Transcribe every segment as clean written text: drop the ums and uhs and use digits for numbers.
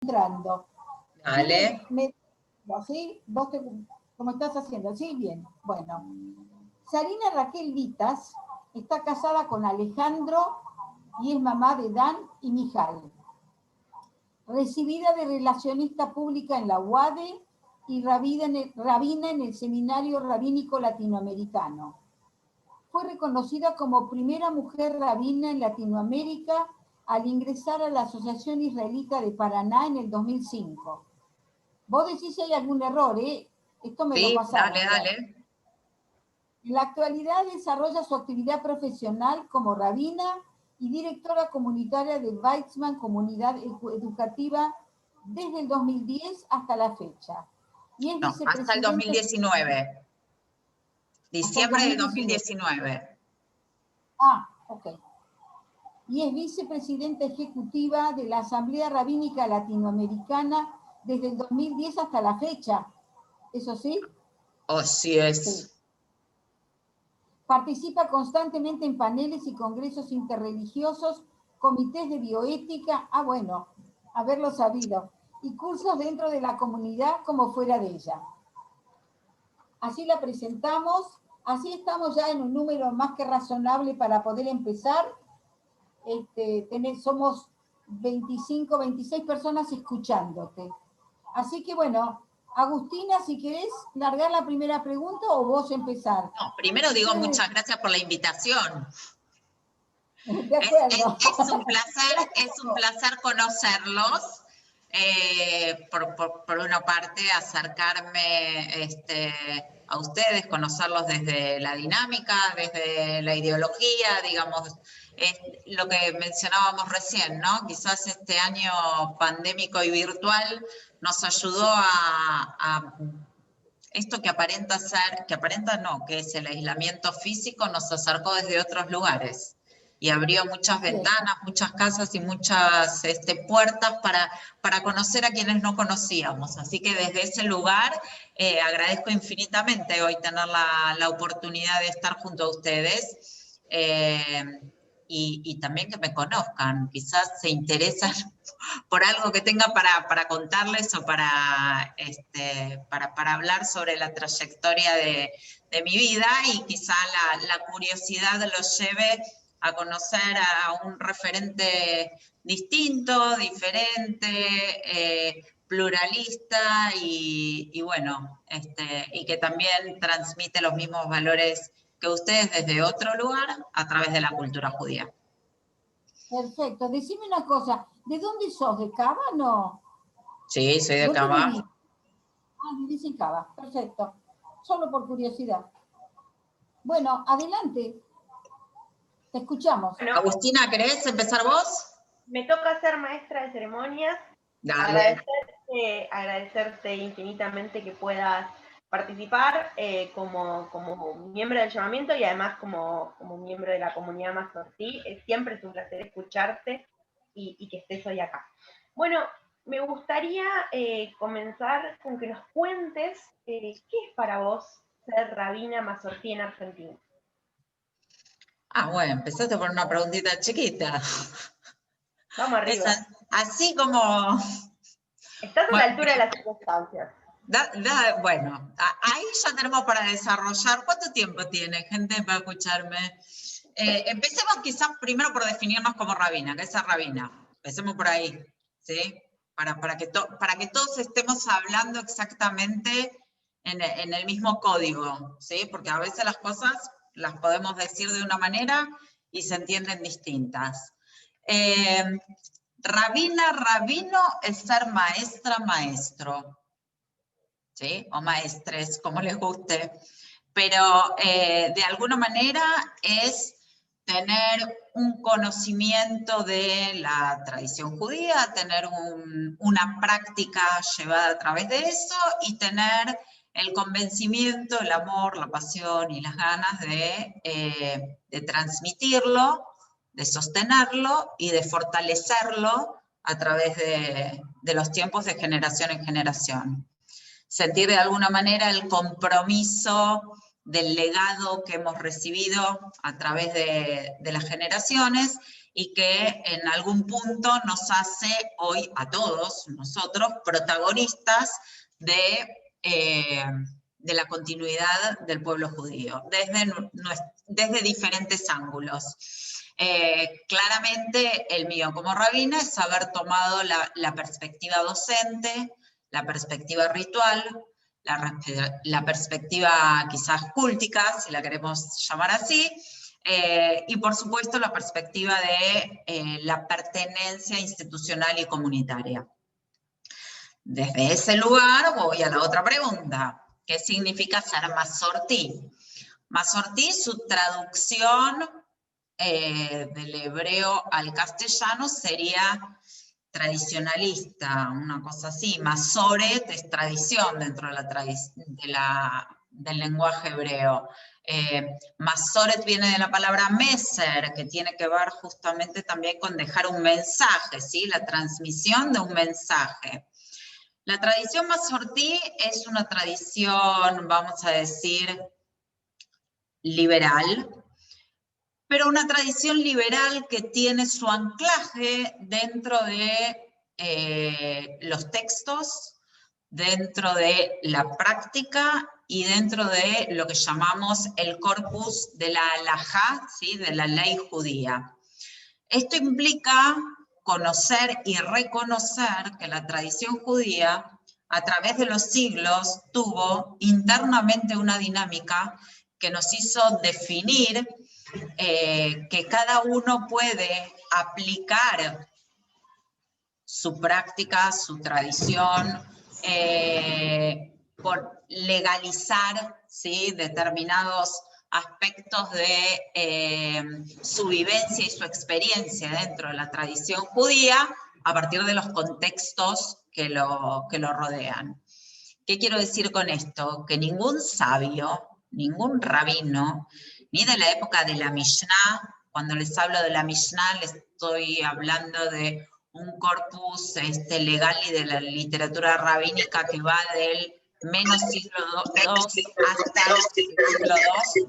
entrando. Dale. ¿Sí? ¿Vos cómo estás haciendo? Sí, bien. Bueno. Sarina Raquel Vitas está casada con Alejandro y es mamá de Dan y Mijal. Recibida de relacionista pública en la UADE y rabina en el Seminario Rabínico Latinoamericano. Fue reconocida como primera mujer rabina en Latinoamérica al ingresar a la Asociación Israelita de Paraná en el 2005. Vos decís si hay algún error, ¿eh? Esto me lo pasaron. Dale. En la actualidad desarrolla su actividad profesional como rabina y directora comunitaria de Weizmann Comunidad Educativa desde el 2010 hasta la fecha. Y es hasta el 2019. Diciembre del 2019. Ah, ok. Y es vicepresidenta ejecutiva de la Asamblea Rabínica Latinoamericana desde el 2010 hasta la fecha. ¿Eso sí? Así es. Sí. Participa constantemente en paneles y congresos interreligiosos, comités de bioética, bueno, haberlo sabido, y cursos dentro de la comunidad como fuera de ella. Así la presentamos, así estamos ya en un número más que razonable para poder empezar. Somos 25, 26 personas escuchándote. Así que bueno, Agustina, si querés largar la primera pregunta o vos empezar. No, primero digo muchas gracias por la invitación. De acuerdo. Es un placer conocerlos. Por una parte, acercarme a ustedes, conocerlos desde la dinámica, desde la ideología, digamos, lo que mencionábamos recién, ¿no? Quizás este año pandémico y virtual nos ayudó a esto que aparenta ser, que es el aislamiento físico, nos acercó desde otros lugares y abrió muchas ventanas, muchas casas y muchas puertas para conocer a quienes no conocíamos. Así que desde ese lugar agradezco infinitamente hoy tener la oportunidad de estar junto a ustedes y también que me conozcan. Quizás se interesan por algo que tenga para contarles o para hablar sobre la trayectoria de mi vida y quizá la curiosidad los lleve a conocer a un referente distinto, diferente, pluralista y bueno, y que también transmite los mismos valores que ustedes desde otro lugar a través de la cultura judía. Perfecto. Decime una cosa, ¿de dónde sos? ¿De Cava, no? Sí, soy de Cava. Vivís en Cava, perfecto. Solo por curiosidad. Bueno, adelante. Te escuchamos. Bueno, Agustina, ¿querés empezar vos? Me toca ser maestra de ceremonias. Dale. Agradecerte infinitamente que puedas participar como miembro del llamamiento y además como miembro de la comunidad Mazortí. Siempre es un placer escucharte y que estés hoy acá. Bueno, me gustaría comenzar con que nos cuentes qué es para vos ser rabina Mazortí en Argentina. Bueno, empezaste por una preguntita chiquita. Vamos arriba. Así como... Estás a la altura de las circunstancias. Bueno, ahí ya tenemos para desarrollar. ¿Cuánto tiempo tiene gente para escucharme? Empecemos quizás primero por definirnos como rabina. ¿Qué es ser rabina? Empecemos por ahí, ¿sí? Para que todos estemos hablando exactamente en el mismo código, ¿sí? Porque a veces las cosas las podemos decir de una manera y se entienden distintas. Rabino es ser maestra, maestro, ¿sí? O maestres, como les guste. Pero de alguna manera es tener un conocimiento de la tradición judía, tener una práctica llevada a través de eso y tener el convencimiento, el amor, la pasión y las ganas de transmitirlo, de sostenerlo y de fortalecerlo a través de los tiempos de generación en generación. Sentir de alguna manera el compromiso del legado que hemos recibido a través de las generaciones y que en algún punto nos hace hoy a todos nosotros protagonistas de la continuidad del pueblo judío, desde diferentes ángulos. Claramente el mío como rabina es haber tomado la perspectiva docente, la perspectiva ritual, la perspectiva quizás cúltica, si la queremos llamar así, y por supuesto la perspectiva de la pertenencia institucional y comunitaria. Desde ese lugar voy a la otra pregunta. ¿Qué significa ser masortí? Masortí, su traducción del hebreo al castellano sería tradicionalista, una cosa así. Masoret es tradición dentro del lenguaje hebreo. Masoret viene de la palabra meser, que tiene que ver justamente también con dejar un mensaje, ¿sí? La transmisión de un mensaje. La tradición masortí es una tradición, vamos a decir, liberal, pero una tradición liberal que tiene su anclaje dentro de los textos, dentro de la práctica y dentro de lo que llamamos el corpus de la halajá, ¿sí? De la ley judía. Esto implica conocer y reconocer que la tradición judía, a través de los siglos, tuvo internamente una dinámica que nos hizo definir que cada uno puede aplicar su práctica, su tradición, por legalizar, ¿sí? Determinados aspectos de su vivencia y su experiencia dentro de la tradición judía a partir de los contextos que lo rodean. ¿Qué quiero decir con esto? Que ningún sabio, ningún rabino, ni de la época de la Mishnah, cuando les hablo de la Mishnah les estoy hablando de un corpus legal y de la literatura rabínica que va del menos siglo II hasta el siglo II.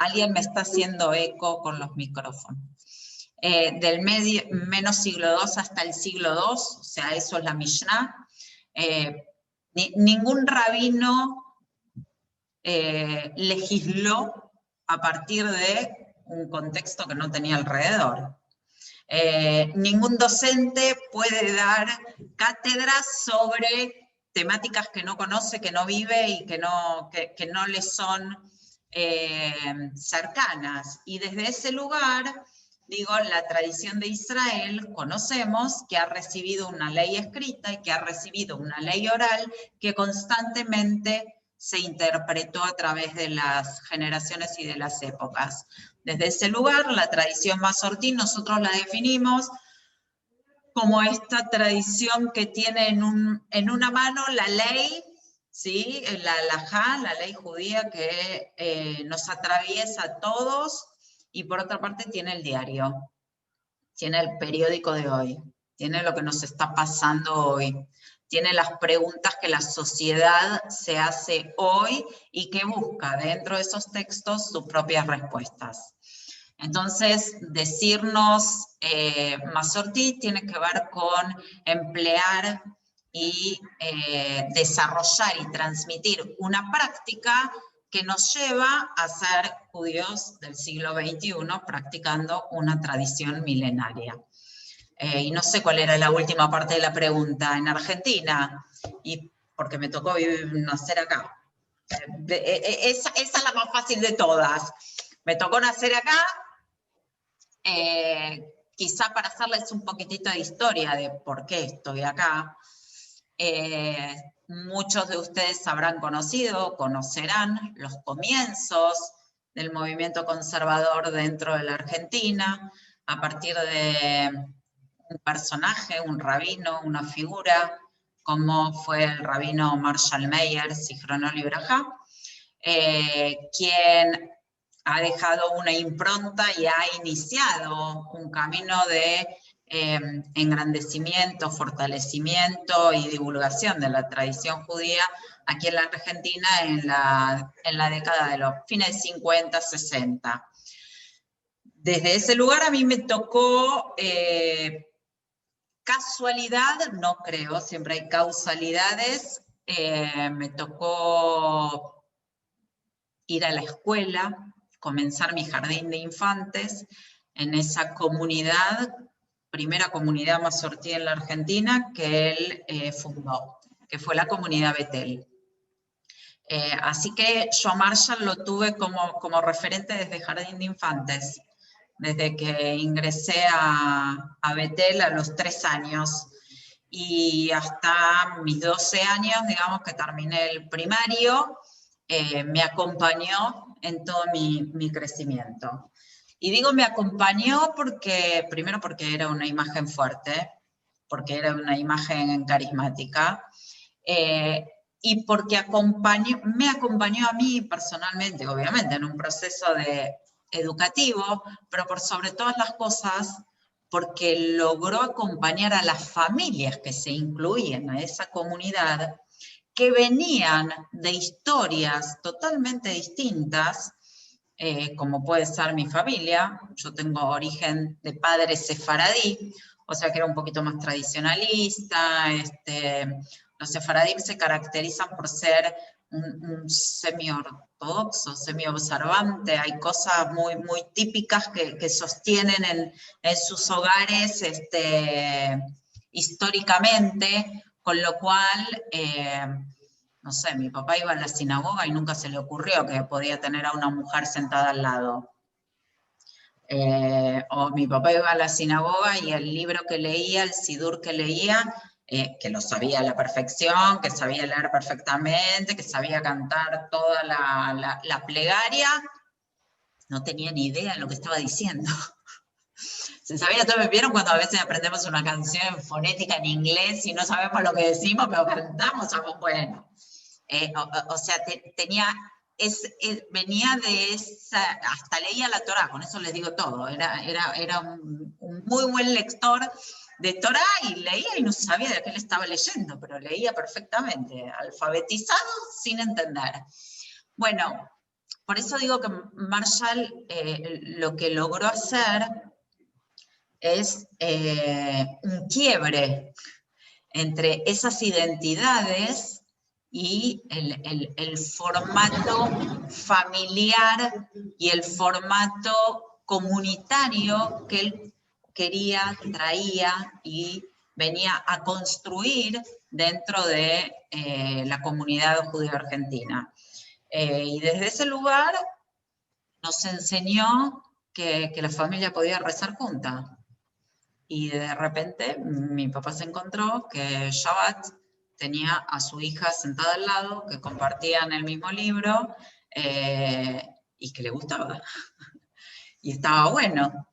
Alguien me está haciendo eco con los micrófonos. Del menos siglo II hasta el siglo II, o sea, eso es la Mishnah. Ningún rabino legisló a partir de un contexto que no tenía alrededor. Ningún docente puede dar cátedras sobre temáticas que no conoce, que no vive y que no le son cercanas. Y desde ese lugar, digo, la tradición de Israel, conocemos que ha recibido una ley escrita y que ha recibido una ley oral que constantemente se interpretó a través de las generaciones y de las épocas. Desde ese lugar, la tradición masortí nosotros la definimos como esta tradición que tiene en una mano la ley, ¿sí? La halajá, la ley judía que nos atraviesa a todos, y por otra parte tiene el diario, tiene el periódico de hoy, tiene lo que nos está pasando hoy, tiene las preguntas que la sociedad se hace hoy y que busca dentro de esos textos sus propias respuestas. Entonces, decirnos masortí tiene que ver con emplear y desarrollar y transmitir una práctica que nos lleva a ser judíos del siglo XXI practicando una tradición milenaria. Y no sé cuál era la última parte de la pregunta. En Argentina, y porque me tocó nacer acá. Esa es la más fácil de todas. Me tocó nacer acá. Quizá para hacerles un poquitito de historia de por qué estoy acá. Muchos de ustedes habrán conocido, conocerán los comienzos del movimiento conservador dentro de la Argentina, a partir de un personaje, un rabino, una figura, como fue el rabino Marshall Mayer, Zichrono Libraja, quien ha dejado una impronta y ha iniciado un camino de engrandecimiento, fortalecimiento y divulgación de la tradición judía aquí en la Argentina en la década de los fines 50, 60. desde ese lugar a mí me tocó casualidad, no creo, siempre hay causalidades, me tocó ir a la escuela, comenzar mi jardín de infantes en esa comunidad, primera comunidad mazortí en la Argentina que él fundó, que fue la comunidad Betel. Así que yo a Marshall lo tuve como referente desde jardín de infantes, desde que ingresé a Betel a los 3 años, y hasta mis 12 años, digamos que terminé el primario, me acompañó en todo mi crecimiento. Y digo me acompañó porque, primero porque era una imagen fuerte, porque era una imagen carismática, y porque me acompañó a mí personalmente, obviamente, en un proceso educativo, pero por sobre todas las cosas, porque logró acompañar a las familias que se incluían a esa comunidad, que venían de historias totalmente distintas, como puede ser mi familia. Yo tengo origen de padre sefaradí, o sea que era un poquito más tradicionalista. Los sefaradíes se caracterizan por ser un semi-ortodoxo, semi-observante. Hay cosas muy, muy típicas que sostienen en sus hogares históricamente, con lo cual, no sé, mi papá iba a la sinagoga y nunca se le ocurrió que podía tener a una mujer sentada al lado. O mi papá iba a la sinagoga y el libro que leía, el sidur que leía, que lo sabía a la perfección, que sabía leer perfectamente, que sabía cantar toda la plegaria, no tenía ni idea de lo que estaba diciendo. Se sabía todo. ¿Me vieron cuando a veces aprendemos una canción fonética en inglés y no sabemos lo que decimos, pero cantamos algo bueno? O sea, venía de esa, hasta leía la Torá, con eso les digo todo. Era un muy buen lector de Torá y leía y no sabía de qué le estaba leyendo, pero leía perfectamente, alfabetizado sin entender. Bueno, por eso digo que Marshall lo que logró hacer es un quiebre entre esas identidades y el formato familiar y el formato comunitario que él quería, traía y venía a construir dentro de la comunidad judía argentina. Y desde ese lugar nos enseñó que la familia podía rezar junta. Y de repente mi papá se encontró que Shabbat tenía a su hija sentada al lado, que compartían el mismo libro y que le gustaba. Y estaba bueno.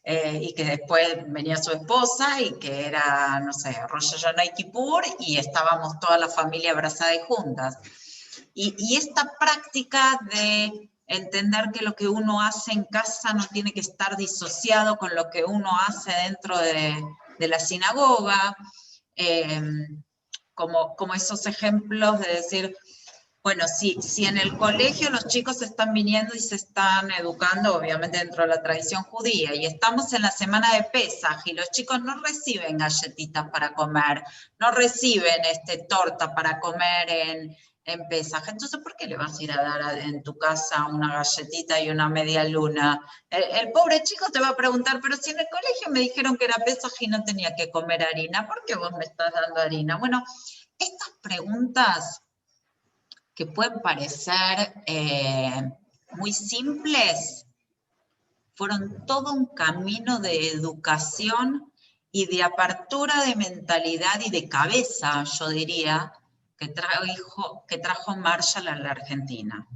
Y que después venía su esposa y que era, no sé, Rosh Hashanah y Kippur, y estábamos toda la familia abrazada y juntas. Y esta práctica de entender que lo que uno hace en casa no tiene que estar disociado con lo que uno hace dentro de la sinagoga, como esos ejemplos de decir, bueno, si en el colegio los chicos están viniendo y se están educando, obviamente dentro de la tradición judía, y estamos en la semana de Pesaj, y los chicos no reciben galletitas para comer, no reciben torta para comer en Pesaj, entonces ¿por qué le vas a ir a dar en tu casa una galletita y una media luna? El pobre chico te va a preguntar, pero si en el colegio me dijeron que era Pesaj y no tenía que comer harina, ¿por qué vos me estás dando harina? Bueno, estas preguntas que pueden parecer muy simples, fueron todo un camino de educación y de apertura de mentalidad y de cabeza, yo diría, que trajo Marshall a la Argentina.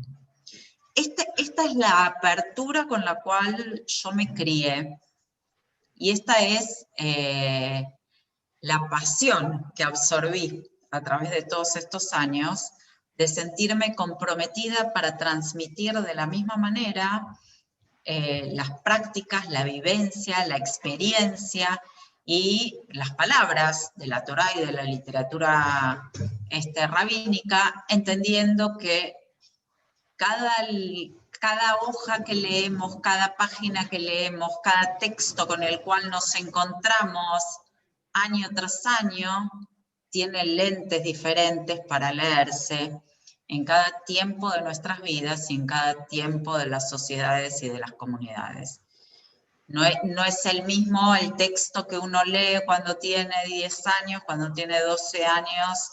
Esta es la apertura con la cual yo me crié, y esta es la pasión que absorbí a través de todos estos años, de sentirme comprometida para transmitir de la misma manera las prácticas, la vivencia, la experiencia y las palabras de la Torá y de la literatura rabínica, entendiendo que cada cada hoja que leemos, cada página que leemos, cada texto con el cual nos encontramos año tras año, tiene lentes diferentes para leerse en cada tiempo de nuestras vidas y en cada tiempo de las sociedades y de las comunidades. No es el mismo el texto que uno lee cuando tiene 10 años, cuando tiene 12 años,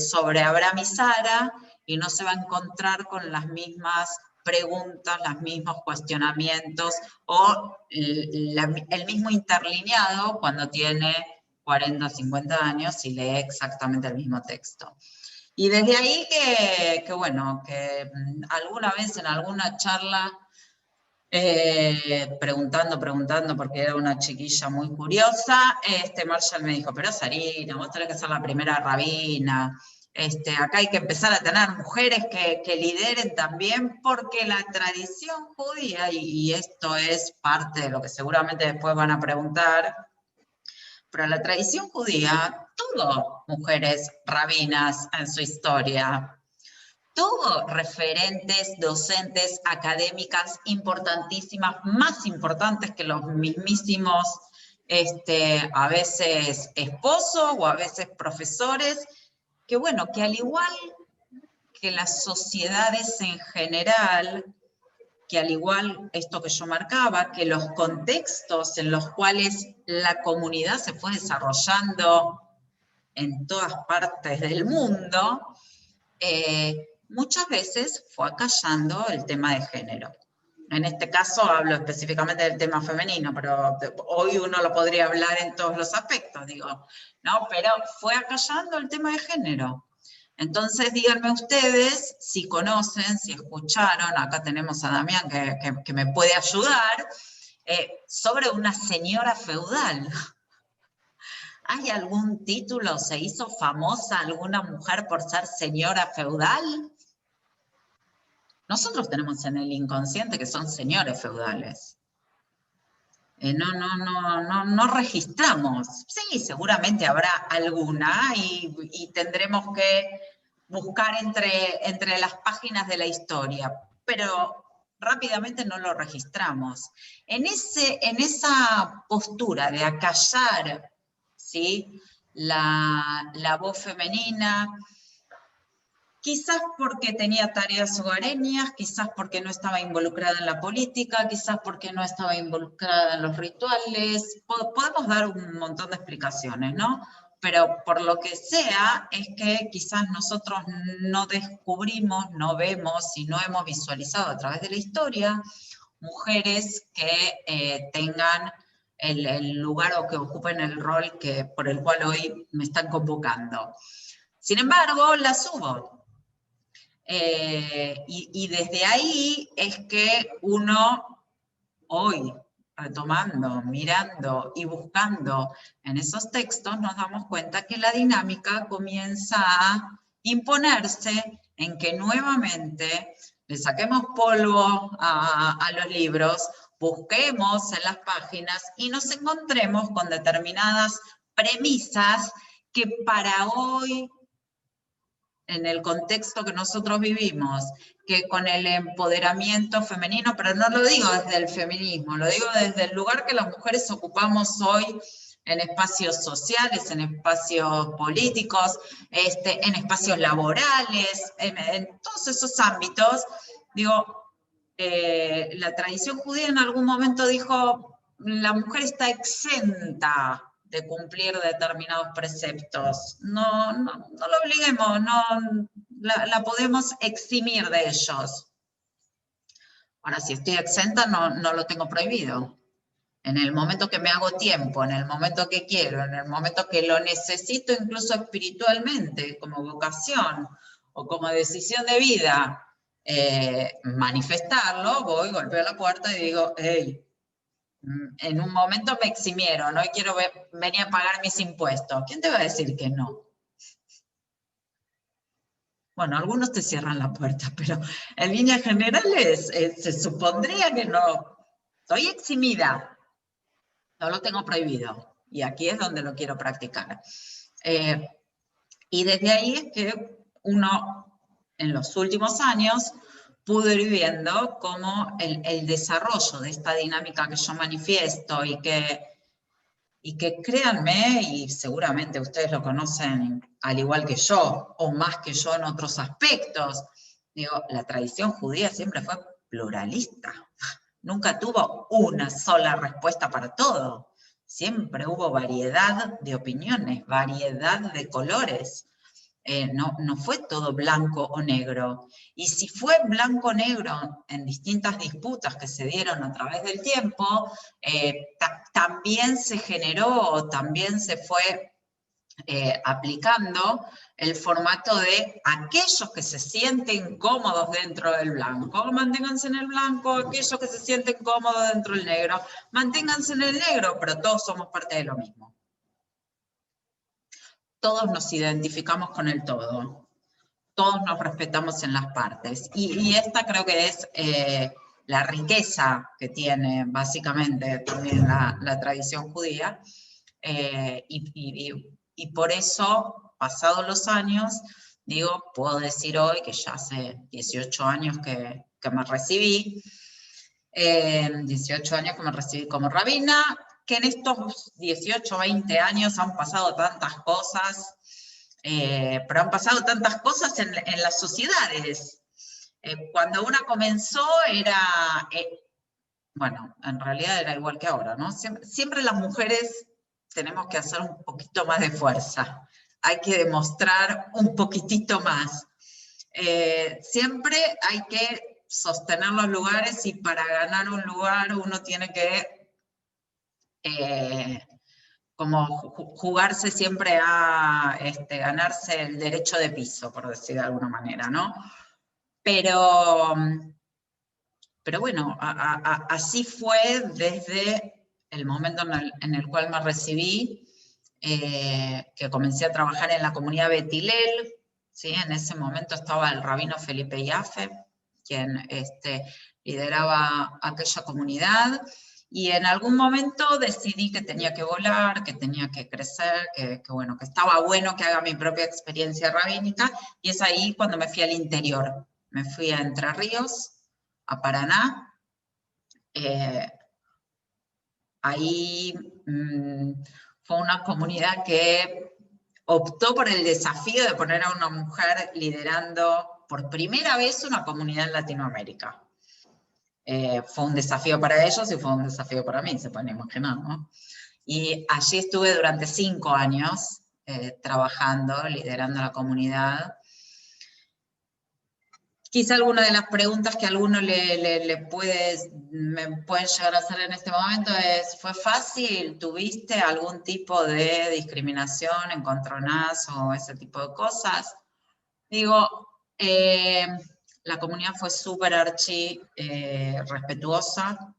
sobre Abraham y Sara, y no se va a encontrar con las mismas preguntas, los mismos cuestionamientos, o el mismo interlineado cuando tiene 40 o 50 años y lee exactamente el mismo texto. Y desde ahí que alguna vez en alguna charla, preguntando, porque era una chiquilla muy curiosa, Marshall me dijo, pero Sarina, vos tenés que ser la primera rabina, acá hay que empezar a tener mujeres que lideren también, porque la tradición judía, y esto es parte de lo que seguramente después van a preguntar, pero la tradición judía tuvo mujeres rabinas en su historia. Tuvo referentes, docentes, académicas importantísimas, más importantes que los mismísimos, a veces esposos o a veces profesores, que al igual que las sociedades en general, que al igual esto que yo marcaba, que los contextos en los cuales la comunidad se fue desarrollando en todas partes del mundo, muchas veces fue acallando el tema de género. En este caso hablo específicamente del tema femenino, pero hoy uno lo podría hablar en todos los aspectos, ¿no? Pero fue acallando el tema de género. Entonces díganme ustedes si conocen, si escucharon, acá tenemos a Damián que me puede ayudar, sobre una señora feudal. ¿Hay algún título? ¿Se hizo famosa alguna mujer por ser señora feudal? Nosotros tenemos en el inconsciente que son señores feudales. No registramos. Sí, seguramente habrá alguna y tendremos que buscar entre las páginas de la historia, pero rápidamente no lo registramos. En esa postura de acallar, ¿sí?, la voz femenina, quizás porque tenía tareas hogareñas, quizás porque no estaba involucrada en la política, quizás porque no estaba involucrada en los rituales. Podemos dar un montón de explicaciones, ¿no? Pero por lo que sea, es que quizás nosotros no descubrimos, no vemos y no hemos visualizado a través de la historia mujeres que tengan el lugar o que ocupen el rol por el cual hoy me están convocando. Sin embargo, las hubo. Y desde ahí es que uno hoy, retomando, mirando y buscando en esos textos, nos damos cuenta que la dinámica comienza a imponerse en que nuevamente le saquemos polvo a los libros, busquemos en las páginas y nos encontremos con determinadas premisas que para hoy, en el contexto que nosotros vivimos, que con el empoderamiento femenino, pero no lo digo desde el feminismo, lo digo desde el lugar que las mujeres ocupamos hoy en espacios sociales, en espacios políticos, en espacios laborales, en todos esos ámbitos. La tradición judía en algún momento dijo, la mujer está exenta de cumplir determinados preceptos. No lo obliguemos, la podemos eximir de ellos. Ahora, si estoy exenta, no lo tengo prohibido. En el momento que me hago tiempo, en el momento que quiero, en el momento que lo necesito incluso espiritualmente, como vocación o como decisión de vida, manifestarlo, voy, golpeo la puerta y digo, hey, en un momento me eximieron, hoy quiero venir a pagar mis impuestos. ¿Quién te va a decir que no? Bueno, algunos te cierran la puerta, pero en líneas generales se supondría que no. Soy eximida, no lo tengo prohibido. Y aquí es donde lo quiero practicar. Y desde ahí es que uno, en los últimos años, pude ir viendo cómo el desarrollo de esta dinámica que yo manifiesto y que créanme, y seguramente ustedes lo conocen al igual que yo, o más que yo en otros aspectos, digo, la tradición judía siempre fue pluralista. Nunca tuvo una sola respuesta para todo. Siempre hubo variedad de opiniones, variedad de colores. No fue todo blanco o negro. Y si fue blanco o negro en distintas disputas que se dieron a través del tiempo, también se generó, también se fue aplicando el formato de aquellos que se sienten cómodos dentro del blanco, manténganse en el blanco, aquellos que se sienten cómodos dentro del negro, manténganse en el negro, pero todos somos parte de lo mismo. Todos nos identificamos con el todo, todos nos respetamos en las partes, y esta creo que es la riqueza que tiene básicamente también la tradición judía, y por eso, pasados los años, digo, puedo decir hoy que ya hace 18 años que me recibí, 18 años que me recibí como rabina, que en estos 18, 20 años han pasado tantas cosas, pero han pasado tantas cosas en las sociedades. Cuando una comenzó era, bueno, en realidad era igual que ahora, ¿no? Siempre las mujeres tenemos que hacer un poquito más de fuerza, hay que demostrar un poquitito más. Siempre hay que sostener los lugares, y para ganar un lugar uno tiene que como jugarse siempre a ganarse el derecho de piso, por decir de alguna manera, ¿no? Pero bueno, así fue desde el momento en el cual me recibí, que comencé a trabajar en la comunidad Bet Hillel, ¿sí? En ese momento estaba el rabino Felipe Yaffe, quien lideraba aquella comunidad, y en algún momento decidí que tenía que volar, que tenía que crecer, que estaba bueno que haga mi propia experiencia rabínica, y es ahí cuando me fui al interior. Me fui a Entre Ríos, a Paraná. Ahí fue una comunidad que optó por el desafío de poner a una mujer liderando por primera vez una comunidad en Latinoamérica. Fue un desafío para ellos y fue un desafío para mí, se pueden imaginar, ¿no? Y allí estuve durante 5 años trabajando, liderando la comunidad. Quizá alguna de las preguntas que a alguno me pueden llegar a hacer en este momento es, ¿fue fácil? ¿Tuviste algún tipo de discriminación, encontronazo, ese tipo de cosas? Digo, la comunidad fue súper respetuosa.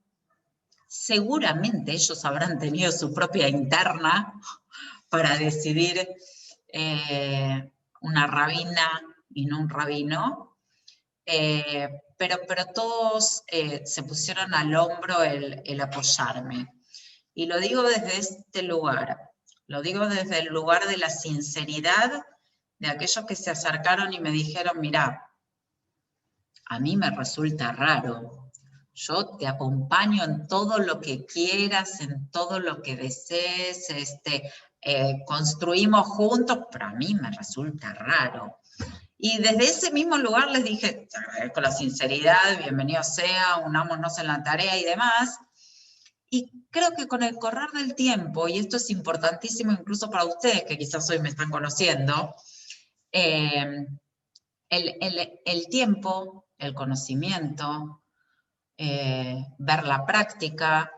Seguramente ellos habrán tenido su propia interna para decidir una rabina y no un rabino. Pero todos se pusieron al hombro el apoyarme. Y lo digo desde este lugar, lo digo desde el lugar de la sinceridad de aquellos que se acercaron y me dijeron, mirá, a mí me resulta raro, yo te acompaño en todo lo que quieras, en todo lo que desees, construimos juntos, pero a mí me resulta raro. Y desde ese mismo lugar les dije, te agradezco la sinceridad, bienvenido sea, unámonos en la tarea y demás. Y creo que con el correr del tiempo, y esto es importantísimo incluso para ustedes, que quizás hoy me están conociendo, el tiempo, el conocimiento, ver la práctica,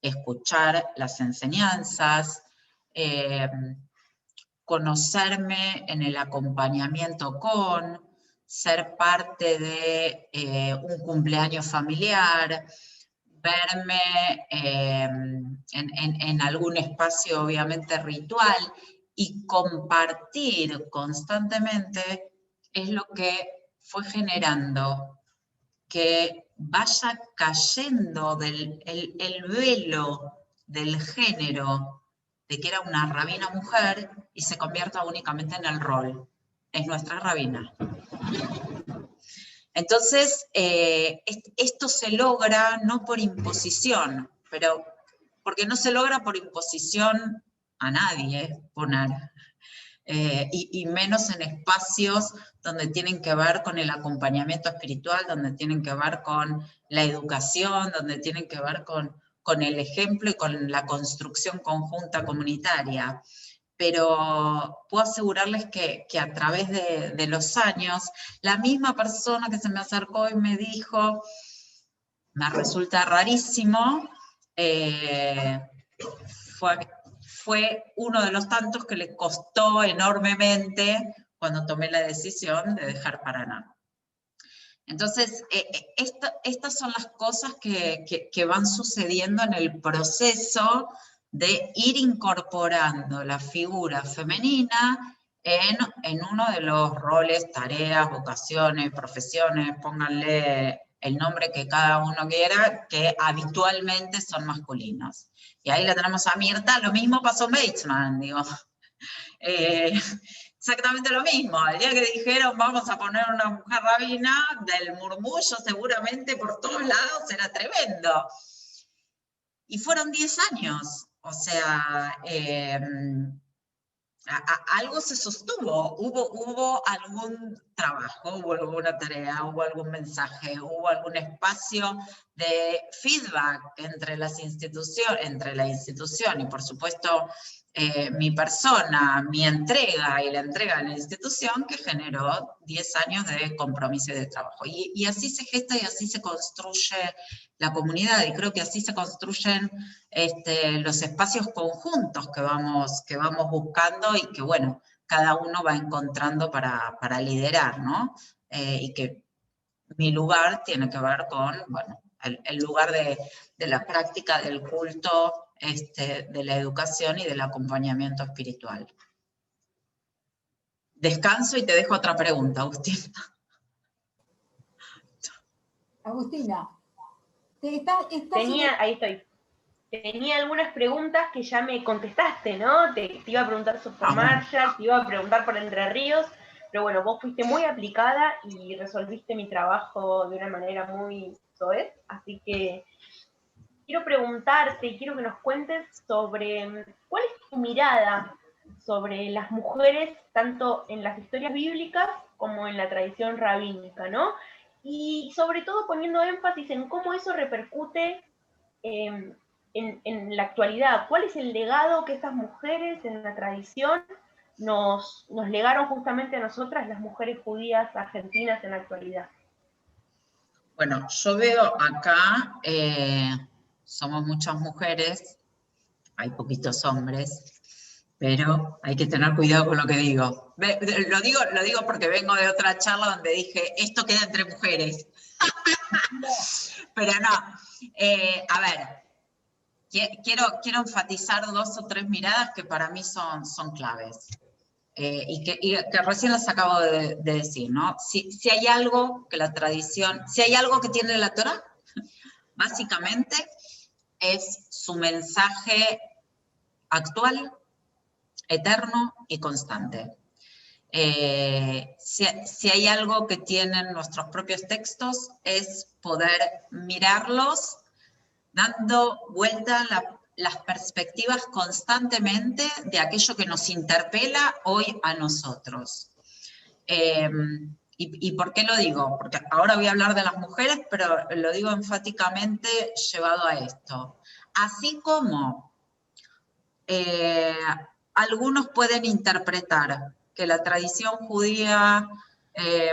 escuchar las enseñanzas, conocerme en el acompañamiento con, ser parte de un cumpleaños familiar, verme en algún espacio obviamente ritual, y compartir constantemente es lo que fue generando que vaya cayendo el velo del género, de que era una rabina mujer, y se convierta únicamente en el rol. Es nuestra rabina. Entonces, esto se logra no por imposición, pero porque no se logra por imposición a nadie poner, y menos en espacios donde tienen que ver con el acompañamiento espiritual, donde tienen que ver con la educación, donde tienen que ver con el ejemplo y con la construcción conjunta comunitaria. Pero puedo asegurarles que a través de los años, la misma persona que se me acercó y me dijo, me resulta rarísimo, fue uno de los tantos que le costó enormemente cuando tomé la decisión de dejar Paraná. Entonces, estas son las cosas que van sucediendo en el proceso de ir incorporando la figura femenina en uno de los roles, tareas, vocaciones, profesiones, pónganle el nombre que cada uno quiera, que habitualmente son masculinos. Y ahí la tenemos a Mirta, lo mismo pasó en Beitzman, digo. Exactamente lo mismo, el día que dijeron vamos a poner una mujer rabina, del murmullo seguramente por todos lados era tremendo. Y fueron 10 años, o sea, algo se sostuvo, hubo algún trabajo, hubo alguna tarea, hubo algún mensaje, hubo algún espacio de feedback entre la institución y por supuesto mi persona, mi entrega y la entrega de la institución que generó 10 años de compromiso y de trabajo. Y así se gesta y así se construye la comunidad, y creo que así se construyen los espacios conjuntos que vamos buscando y que, bueno, cada uno va encontrando para liderar, ¿no? Y que mi lugar tiene que ver con, bueno, el lugar de la práctica del culto, de la educación y del acompañamiento espiritual. Descanso y te dejo otra pregunta, Agustina. Agustina, ahí estoy. Tenía algunas preguntas que ya me contestaste, ¿no? Te iba a preguntar por Marshall, te iba a preguntar por Entre Ríos, pero bueno, vos fuiste muy aplicada y resolviste mi trabajo de una manera muy soez, así que quiero preguntarte, quiero que nos cuentes sobre cuál es tu mirada sobre las mujeres, tanto en las historias bíblicas como en la tradición rabínica, ¿no? Y sobre todo poniendo énfasis en cómo eso repercute en la actualidad. ¿Cuál es el legado que estas mujeres en la tradición nos legaron justamente a nosotras, las mujeres judías argentinas en la actualidad? Bueno, yo veo acá, somos muchas mujeres, hay poquitos hombres, pero hay que tener cuidado con lo que digo. Lo digo porque vengo de otra charla donde dije, esto queda entre mujeres. Pero no, a ver, quiero enfatizar 2 o 3 miradas que para mí son claves. Y que recién las acabo de decir, ¿no? Si hay algo que la tradición, si hay algo que tiene la Torá, básicamente es su mensaje actual, eterno y constante. Si hay algo que tienen nuestros propios textos, es poder mirarlos dando vuelta las perspectivas constantemente de aquello que nos interpela hoy a nosotros. ¿Y por qué lo digo? Porque ahora voy a hablar de las mujeres, pero lo digo enfáticamente llevado a esto. Así como algunos pueden interpretar que la tradición judía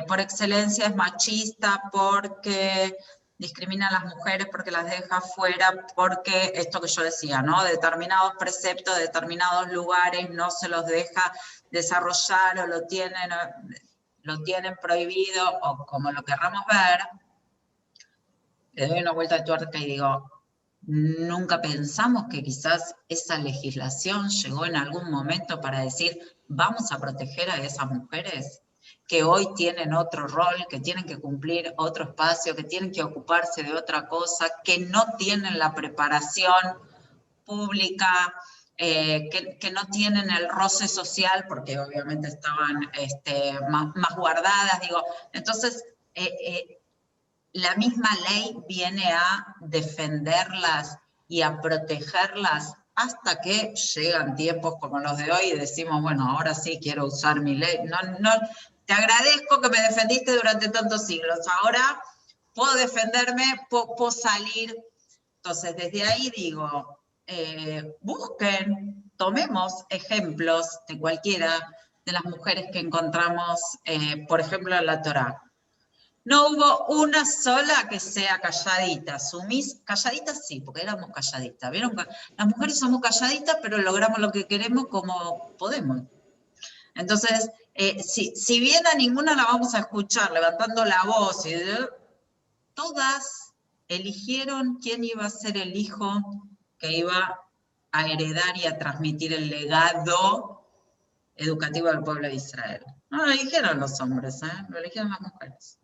por excelencia es machista porque discrimina a las mujeres, porque las deja fuera, porque esto que yo decía, ¿no? Determinados preceptos, determinados lugares no se los deja desarrollar o lo tienen prohibido, o como lo querramos ver, le doy una vuelta de tuerca y digo, nunca pensamos que quizás esa legislación llegó en algún momento para decir, vamos a proteger a esas mujeres que hoy tienen otro rol, que tienen que cumplir otro espacio, que tienen que ocuparse de otra cosa, que no tienen la preparación pública, que no tienen el roce social, porque obviamente estaban más guardadas, digo. Entonces, la misma ley viene a defenderlas y a protegerlas hasta que llegan tiempos como los de hoy y decimos, bueno, ahora sí quiero usar mi ley. No, te agradezco que me defendiste durante tantos siglos, ahora puedo defenderme, puedo salir. Entonces, desde ahí digo, busquen, tomemos ejemplos de cualquiera de las mujeres que encontramos, por ejemplo, en la Torá. No hubo una sola que sea calladita, calladitas sí, porque éramos calladitas. ¿Vieron? Las mujeres somos calladitas, pero logramos lo que queremos como podemos. Entonces, si bien a ninguna la vamos a escuchar levantando la voz, todas eligieron quién iba a ser el hijo que iba a heredar y a transmitir el legado educativo del pueblo de Israel. No lo eligieron los hombres, lo eligieron las mujeres.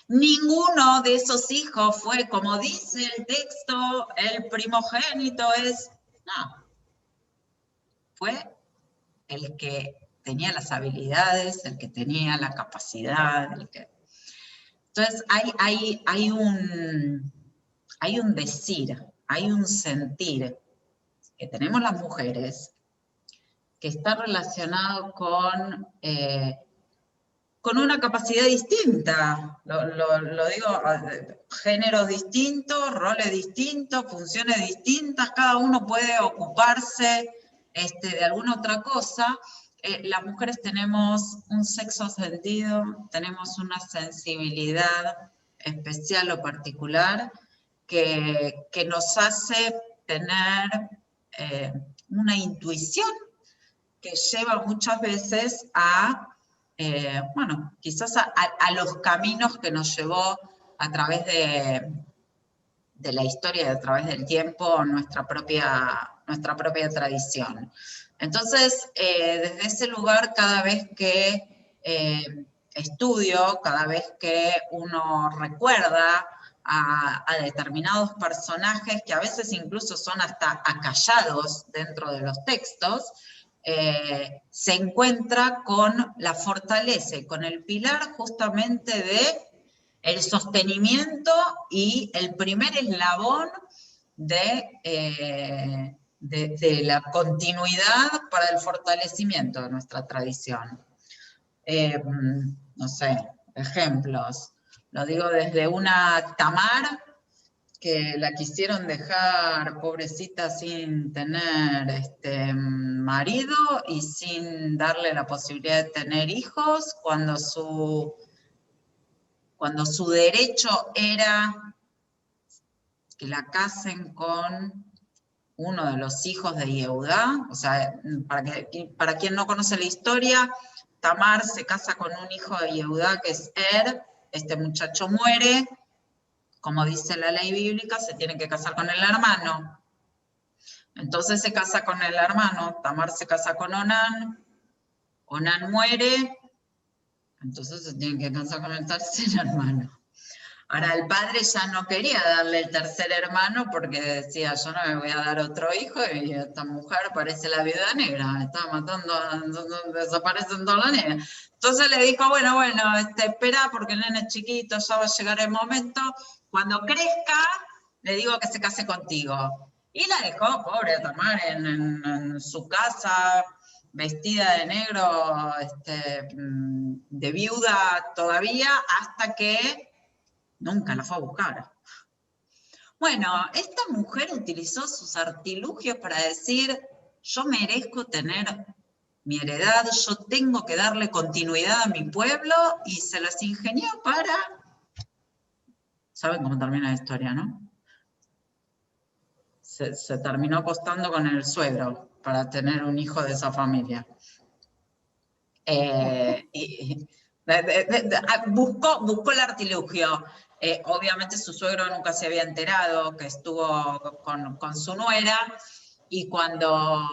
Ninguno de esos hijos fue, como dice el texto, el primogénito no. Fue el que tenía las habilidades, el que tenía la capacidad. Entonces hay un decir, hay un sentir que tenemos las mujeres que está relacionado con una capacidad distinta, lo digo, géneros distintos, roles distintos, funciones distintas, cada uno puede ocuparse de alguna otra cosa. Las mujeres tenemos un sexo sentido, tenemos una sensibilidad especial o particular que nos hace tener una intuición que lleva muchas veces a bueno, quizás a los caminos que nos llevó a través de la historia y a través del tiempo nuestra propia tradición. Entonces, desde ese lugar, cada vez que estudio, cada vez que uno recuerda a determinados personajes que a veces incluso son hasta acallados dentro de los textos, se encuentra con la fortaleza y con el pilar justamente de el sostenimiento y el primer eslabón de la continuidad para el fortalecimiento de nuestra tradición. No sé, ejemplos. Lo digo desde una Tamar, que la quisieron dejar, pobrecita, sin tener marido y sin darle la posibilidad de tener hijos, cuando su derecho era que la casen con uno de los hijos de Yehudá. O sea, para quien no conoce la historia, Tamar se casa con un hijo de Yehudá, que es este muchacho muere. Como dice la ley bíblica, se tiene que casar con el hermano. Entonces se casa con el hermano, Tamar se casa con Onán, Onán muere, entonces se tiene que casar con el tercer hermano. Ahora el padre ya no quería darle el tercer hermano porque decía, yo no me voy a dar otro hijo y esta mujer parece la viuda negra, me está matando, desaparecen toda la negra. Entonces le dijo, bueno, espera porque el nene es chiquito, ya va a llegar el momento. Cuando crezca, le digo que se case contigo. Y la dejó, pobre Tamar, en su casa, vestida de negro, de viuda todavía, hasta que nunca la fue a buscar. Bueno, esta mujer utilizó sus artilugios para decir, yo merezco tener mi heredad, yo tengo que darle continuidad a mi pueblo, y se las ingenió para... ¿Saben cómo termina la historia, no? Se terminó acostando con el suegro para tener un hijo de esa familia. Buscó el artilugio. Obviamente su suegro nunca se había enterado que estuvo con su nuera, y cuando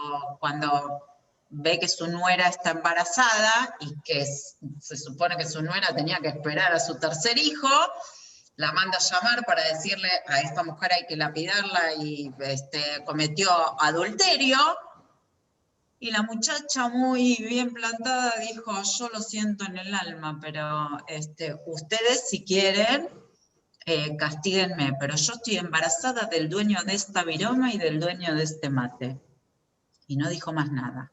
ve que su nuera está embarazada y que se supone que su nuera tenía que esperar a su tercer hijo, la manda a llamar para decirle, a esta mujer hay que lapidarla y cometió adulterio. Y la muchacha muy bien plantada dijo, yo lo siento en el alma, pero ustedes si quieren, castíguenme, pero yo estoy embarazada del dueño de esta viroma y del dueño de este mate. Y no dijo más nada.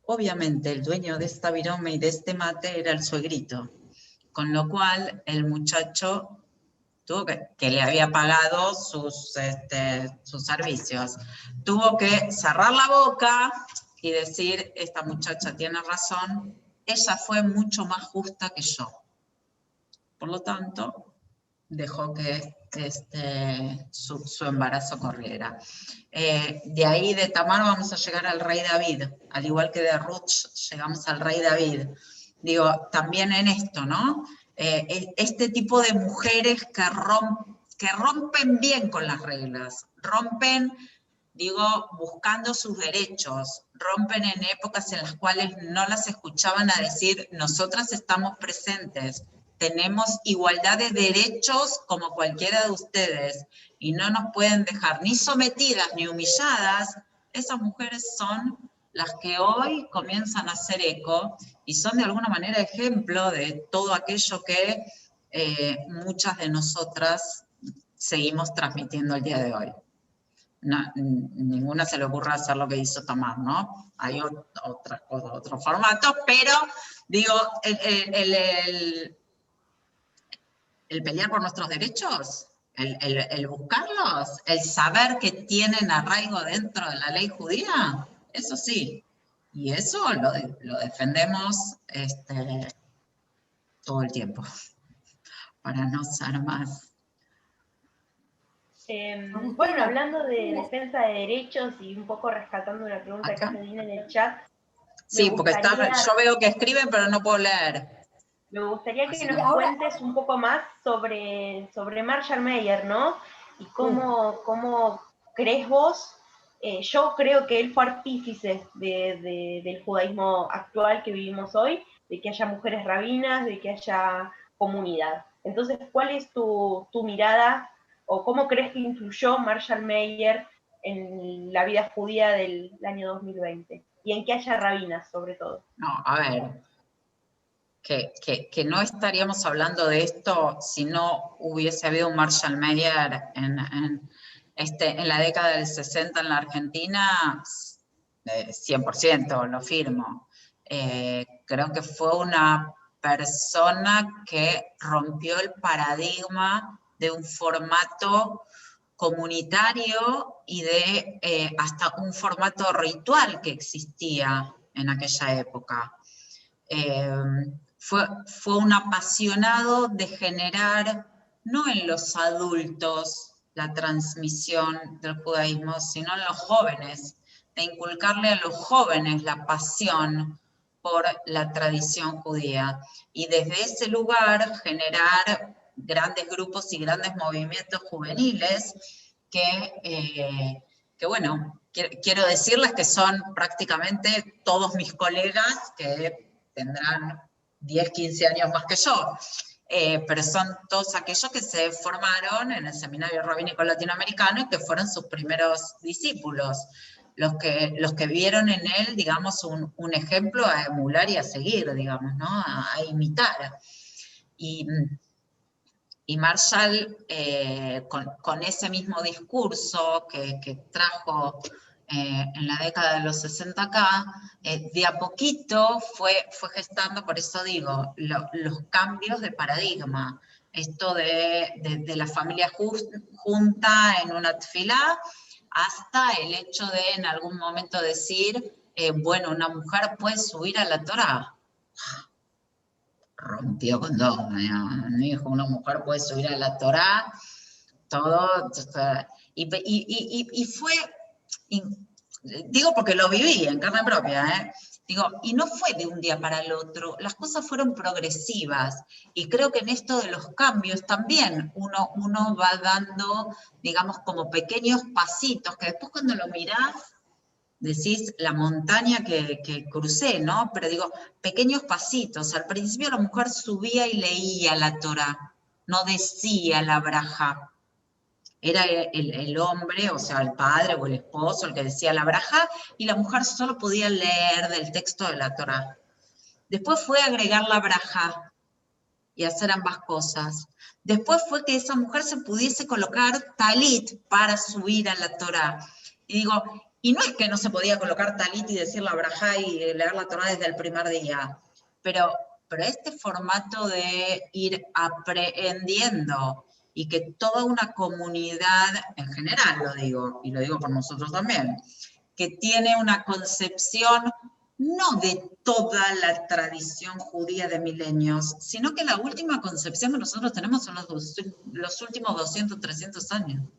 Obviamente el dueño de esta viroma y de este mate era el suegrito, con lo cual el muchacho tuvo que le había pagado sus servicios, tuvo que cerrar la boca y decir, esta muchacha tiene razón, ella fue mucho más justa que yo. Por lo tanto, dejó que su embarazo corriera. De ahí de Tamar vamos a llegar al rey David, al igual que de Ruth llegamos al rey David. Digo, también en esto, ¿no? Este tipo de mujeres que rompen bien con las reglas, rompen, digo, buscando sus derechos, rompen en épocas en las cuales no las escuchaban a decir, nosotras estamos presentes, tenemos igualdad de derechos como cualquiera de ustedes, y no nos pueden dejar ni sometidas ni humilladas. Esas mujeres son las que hoy comienzan a hacer eco, y son de alguna manera ejemplo de todo aquello que muchas de nosotras seguimos transmitiendo el día de hoy. No, ninguna se le ocurra hacer lo que hizo Tamar, ¿no? Hay otras cosas, otros formatos, pero digo, el pelear por nuestros derechos, el buscarlos, el saber que tienen arraigo dentro de la ley judía, eso sí, y eso lo defendemos todo el tiempo, para no ser más. Bueno, hablando de defensa de derechos y un poco rescatando una pregunta que hace Dina en el chat. Sí, porque yo veo que escriben, pero no puedo leer. Me gustaría que nos cuentes un poco más sobre Marshall Mayer, ¿no? Y cómo crees vos, yo creo que él fue artífice del judaísmo actual que vivimos hoy, de que haya mujeres rabinas, de que haya comunidad. Entonces, ¿cuál es tu mirada o cómo crees que influyó Marshall Mayer en la vida judía del año 2020? Y en que haya rabinas, sobre todo. No, a ver, que no estaríamos hablando de esto si no hubiese habido un Marshall Mayer en la década del 60 en la Argentina, 100%, lo firmo. Creo que fue una persona que rompió el paradigma de un formato comunitario y de hasta un formato ritual que existía en aquella época. Fue un apasionado de generar, no en los adultos, la transmisión del judaísmo, sino en los jóvenes, de inculcarle a los jóvenes la pasión por la tradición judía. Y desde ese lugar generar grandes grupos y grandes movimientos juveniles que bueno, quiero decirles que son prácticamente todos mis colegas que tendrán 10, 15 años más que yo, pero son todos aquellos que se formaron en el Seminario Rabínico Latinoamericano y que fueron sus primeros discípulos, los que vieron en él, digamos, un ejemplo a emular y a seguir, digamos, ¿no? A imitar. Y Marshall, con ese mismo discurso que trajo en la década de los 60 acá, de a poquito fue gestando, por eso digo, los cambios de paradigma. Esto de la familia junta en una tefilá, hasta el hecho de en algún momento decir, bueno, una mujer puede subir a la Torá. Rompió con todo, dijo, una mujer puede subir a la Torá, todo, y fue, digo porque lo viví en carne propia, digo, y no fue de un día para el otro, las cosas fueron progresivas, y creo que en esto de los cambios también uno va dando, digamos, como pequeños pasitos, que después cuando lo mirás, decís la montaña que crucé, ¿no? Pero digo, pequeños pasitos. Al principio la mujer subía y leía la Torá, no decía la braja. era el hombre, o sea, el padre o el esposo, el que decía la braja, y la mujer solo podía leer del texto de la Torá. Después fue agregar la braja y hacer ambas cosas. Después fue que esa mujer se pudiese colocar talit para subir a la Torá. Y digo, y no es que no se podía colocar talit y decir la braja y leer la Torá desde el primer día, pero este formato de ir aprendiendo y que toda una comunidad, en general lo digo, y lo digo por nosotros también, que tiene una concepción no de toda la tradición judía de milenios, sino que la última concepción que nosotros tenemos son los últimos 200, 300 años.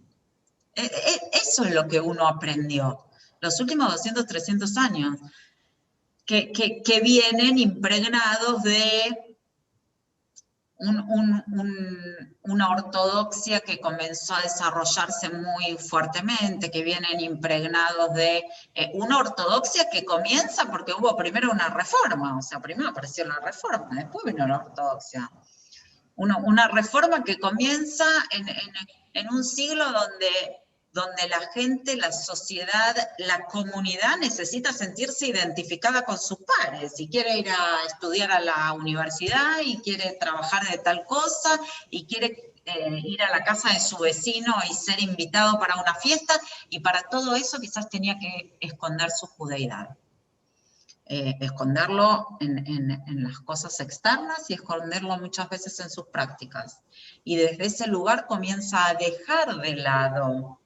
Eso es lo que uno aprendió, los últimos 200, 300 años, que vienen impregnados de una ortodoxia que comenzó a desarrollarse muy fuertemente, que vienen impregnados de una ortodoxia que comienza porque hubo primero una reforma, o sea, primero apareció la reforma, después vino la ortodoxia. Una reforma que comienza en un siglo donde la gente, la sociedad, la comunidad necesita sentirse identificada con sus pares, y quiere ir a estudiar a la universidad, y quiere trabajar de tal cosa, y quiere ir a la casa de su vecino y ser invitado para una fiesta, y para todo eso quizás tenía que esconder su judeidad. Esconderlo en las cosas externas y esconderlo muchas veces en sus prácticas. Y desde ese lugar comienza a dejar de lado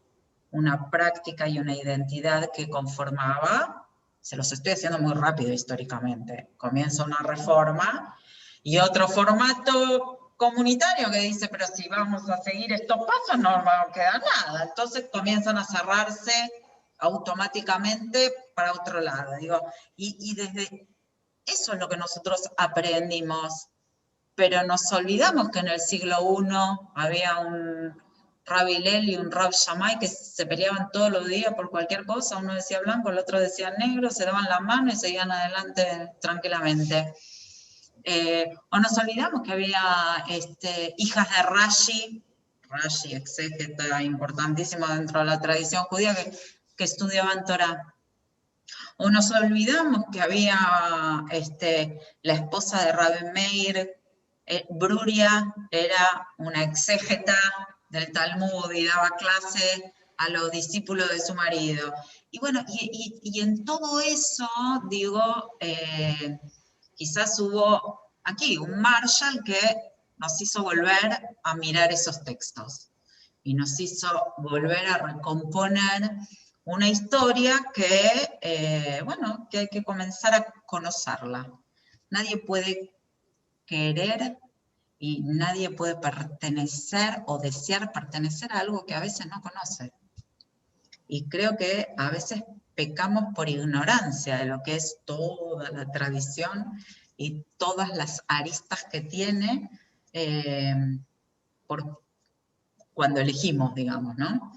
una práctica y una identidad que conformaba, se los estoy haciendo muy rápido históricamente, comienza una reforma y otro formato comunitario que dice, pero si vamos a seguir estos pasos no va a quedar nada, entonces comienzan a cerrarse automáticamente para otro lado, digo, y desde eso es lo que nosotros aprendimos, pero nos olvidamos que en el siglo I había un Rabbi Hillel y un Rab Shammai que se peleaban todos los días por cualquier cosa, uno decía blanco, el otro decía negro, se daban la mano y seguían adelante tranquilamente. O nos olvidamos que había hijas de Rashi, exégeta importantísimo dentro de la tradición judía, que estudiaban Torah. O nos olvidamos que había la esposa de Rabbi Meir, Bruria, era una exégeta del Talmud y daba clase a los discípulos de su marido. Y bueno, y en todo eso, digo, quizás hubo aquí un Marshall que nos hizo volver a mirar esos textos y nos hizo volver a recomponer una historia que, bueno, que hay que comenzar a conocerla. Nadie puede querer y nadie puede pertenecer o desear pertenecer a algo que a veces no conoce. Y creo que a veces pecamos por ignorancia de lo que es toda la tradición y todas las aristas que tiene cuando elegimos, digamos, ¿no?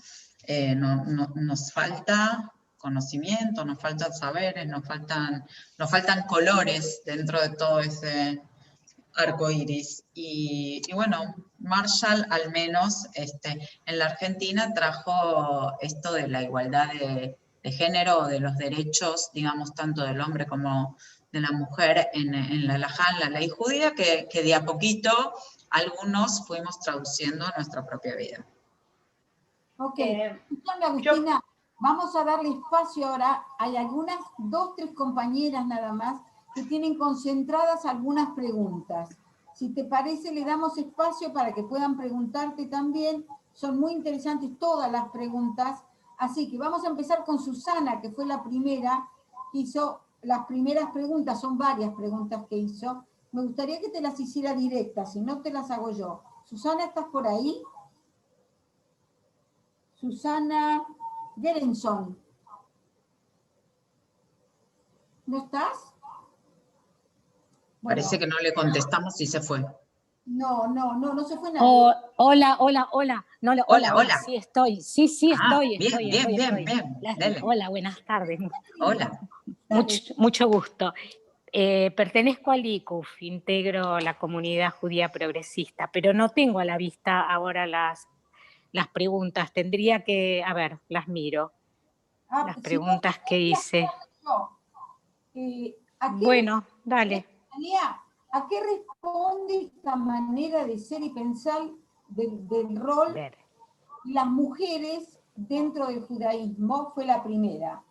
Nos falta conocimiento, nos faltan saberes, nos faltan colores dentro de todo ese arco iris. Y bueno, Marshall al menos en la Argentina trajo esto de la igualdad de género, de los derechos, digamos, tanto del hombre como de la mujer en la halajá, en la ley judía, que de a poquito algunos fuimos traduciendo a nuestra propia vida. Ok, Agustina, vamos a darle espacio ahora. Hay algunas, 2, 3 compañeras nada más que tienen concentradas algunas preguntas. Si te parece, le damos espacio para que puedan preguntarte también. Son muy interesantes todas las preguntas. Así que vamos a empezar con Susana, que fue la primera que hizo las primeras preguntas. Son varias preguntas que hizo. Me gustaría que te las hiciera directas, si no te las hago yo. Susana, ¿estás por ahí? Susana Gerenson. ¿No estás? Bueno, parece que no le contestamos y se fue. No se fue nadie. Hola. Hola. Sí estoy. Estoy. Bien. Hola, buenas tardes. Hola. Mucho gusto. Pertenezco al ICUF, integro la comunidad judía progresista, pero no tengo a la vista ahora las preguntas. Tendría que, a ver, las miro. Las si preguntas que hice. ¿A qué Bueno, dale. ¿A qué responde esta manera de ser y pensar del rol de las mujeres dentro del judaísmo? Fue la primera.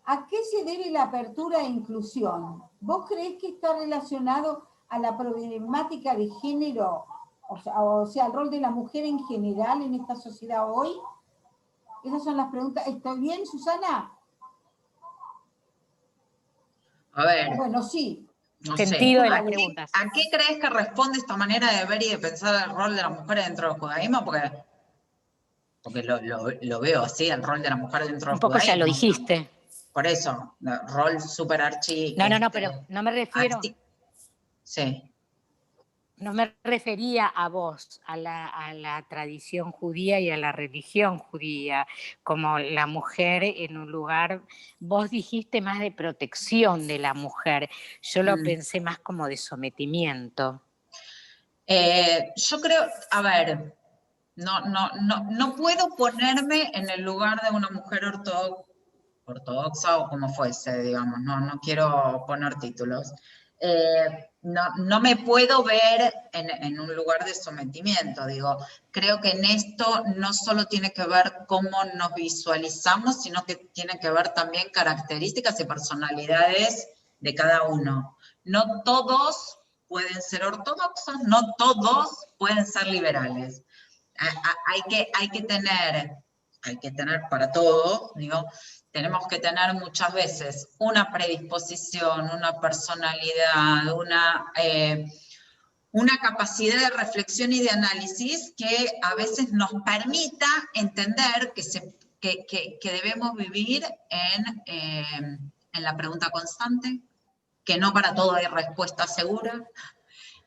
¿A qué se debe la apertura e inclusión? ¿Vos creés que está relacionado a la problemática de género? O sea, el rol de la mujer en general en esta sociedad hoy. Esas son las preguntas. ¿Estoy bien, Susana? A ver. Bueno, sí. No Sentido sé. de las preguntas. ¿A qué crees que responde esta manera de ver y de pensar el rol de la mujer dentro del judaísmo? Porque lo veo así, el rol de la mujer dentro del Un poco judaísmo. ya lo dijiste. Por eso, rol super archi... No, pero no me refiero... Sí. No me refería a vos, a la tradición judía y a la religión judía, como la mujer en un lugar, vos dijiste más de protección de la mujer, yo lo pensé más como de sometimiento. Yo creo, a ver, no puedo ponerme en el lugar de una mujer ortodoxa o como fuese, digamos, no quiero poner títulos. No me puedo ver en un lugar de sometimiento, digo, creo que en esto no solo tiene que ver cómo nos visualizamos, sino que tiene que ver también características y personalidades de cada uno. No todos pueden ser ortodoxos, no todos pueden ser liberales. Hay que tener para todo, digo, tenemos que tener muchas veces una predisposición, una personalidad, una capacidad de reflexión y de análisis que a veces nos permita entender que debemos vivir en la pregunta constante, que no para todo hay respuesta segura,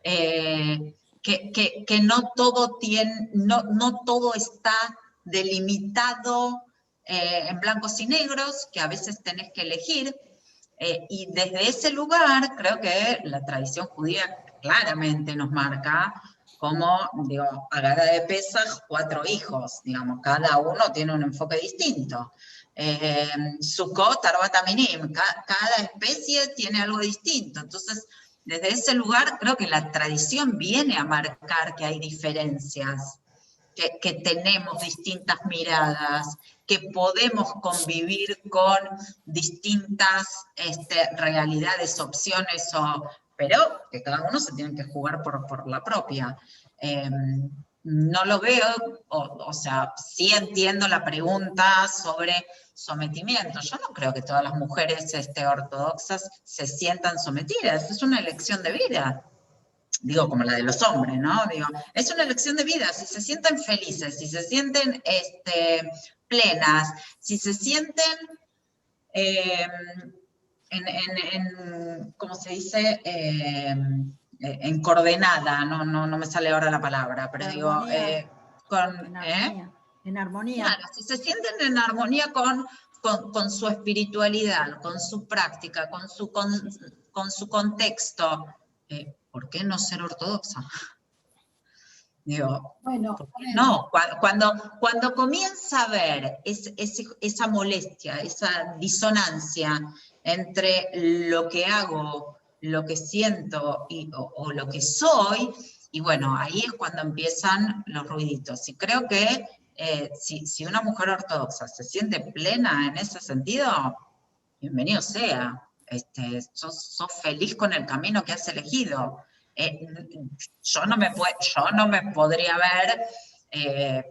que no todo está delimitado en blancos y negros, que a veces tenés que elegir, y desde ese lugar creo que la tradición judía claramente nos marca como, digo, Haggadah de Pesaj, 4 hijos, digamos, cada uno tiene un enfoque distinto. Sukkot, Arbat Aminim, cada especie tiene algo distinto, entonces desde ese lugar creo que la tradición viene a marcar que hay diferencias, que tenemos distintas miradas, que podemos convivir con distintas realidades, opciones, pero que cada uno se tiene que jugar por la propia. No lo veo, o sea, sí entiendo la pregunta sobre sometimiento. Yo no creo que todas las mujeres ortodoxas se sientan sometidas, es una elección de vida. Digo, como la de los hombres, ¿no? Digo, es una elección de vida, si se sienten felices, si se sienten plenas, si se sienten, ¿cómo se dice? En coordenada, no me sale ahora la palabra, pero digo, en armonía. Claro, si se sienten en armonía con su espiritualidad, con su práctica, con su contexto, ¿por qué no ser ortodoxa? Digo, bueno, no, cuando comienza a haber esa molestia, esa disonancia entre lo que hago, lo que siento o lo que soy, y bueno, ahí es cuando empiezan los ruiditos. Y creo que si una mujer ortodoxa se siente plena en ese sentido, bienvenido sea. Sos feliz con el camino que has elegido. Yo no me podría ver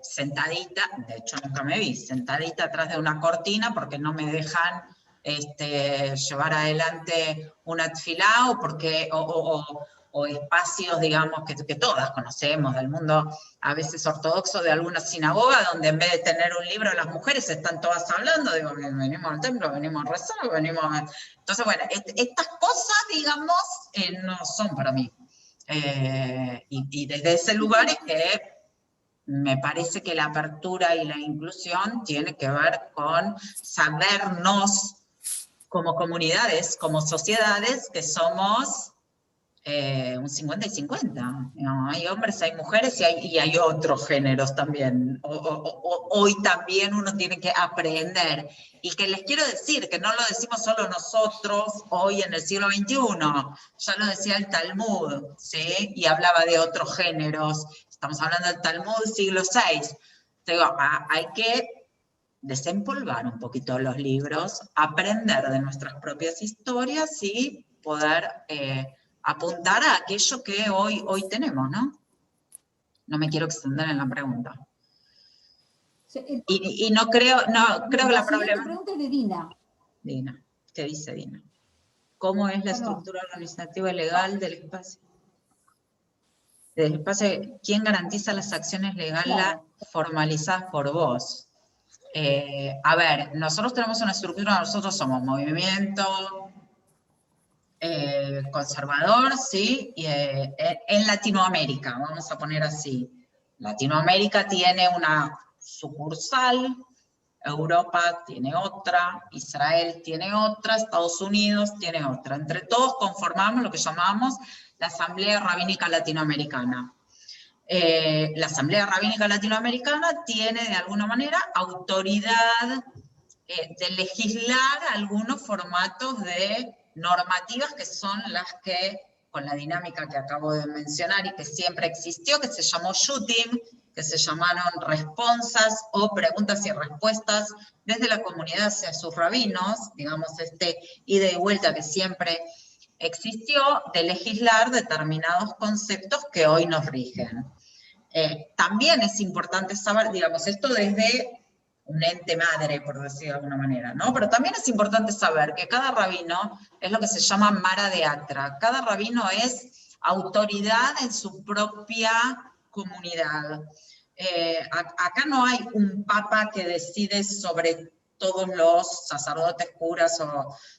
sentadita, de hecho nunca me vi, sentadita atrás de una cortina porque no me dejan llevar adelante una tefilá o espacios, digamos, que todas conocemos del mundo, a veces ortodoxo, de alguna sinagoga, donde en vez de tener un libro las mujeres están todas hablando, digo, venimos al templo, venimos a rezar, Entonces, bueno, estas cosas, digamos, no son para mí. Y desde ese lugar es que me parece que la apertura y la inclusión tiene que ver con sabernos como comunidades, como sociedades, que somos un 50 y 50. ¿No? Hay hombres, hay mujeres y hay otros géneros también. Hoy también uno tiene que aprender. Y que les quiero decir que no lo decimos solo nosotros hoy en el siglo XXI. Ya lo decía el Talmud, ¿sí? Y hablaba de otros géneros. Estamos hablando del Talmud siglo VI. Digo, hay que desempolvar un poquito los libros, aprender de nuestras propias historias y poder apuntar a aquello que hoy tenemos, ¿no? No me quiero extender en la pregunta. Y no creo que la siguiente pregunta es de Dina. Dina, ¿qué dice Dina? ¿Cómo es la estructura organizativa y legal del espacio? Del espacio, ¿quién garantiza las acciones legales formalizadas por vos? A ver, nosotros tenemos una estructura, nosotros somos movimiento conservador, ¿sí? Y, en Latinoamérica, vamos a poner así. Latinoamérica tiene una sucursal, Europa tiene otra, Israel tiene otra, Estados Unidos tiene otra. Entre todos conformamos lo que llamamos la Asamblea Rabínica Latinoamericana. La Asamblea Rabínica Latinoamericana tiene de alguna manera autoridad de legislar algunos formatos de normativas que son las que, con la dinámica que acabo de mencionar y que siempre existió, que se llamó shooting, que se llamaron responsas o preguntas y respuestas desde la comunidad hacia sus rabinos, digamos, ida y vuelta que siempre existió, de legislar determinados conceptos que hoy nos rigen. También es importante saber, digamos, esto desde un ente madre, por decirlo de alguna manera, ¿no? Pero también es importante saber que cada rabino es lo que se llama Mara de Atra. Cada rabino es autoridad en su propia comunidad. Acá no hay un papa que decide sobre todos los sacerdotes, curas,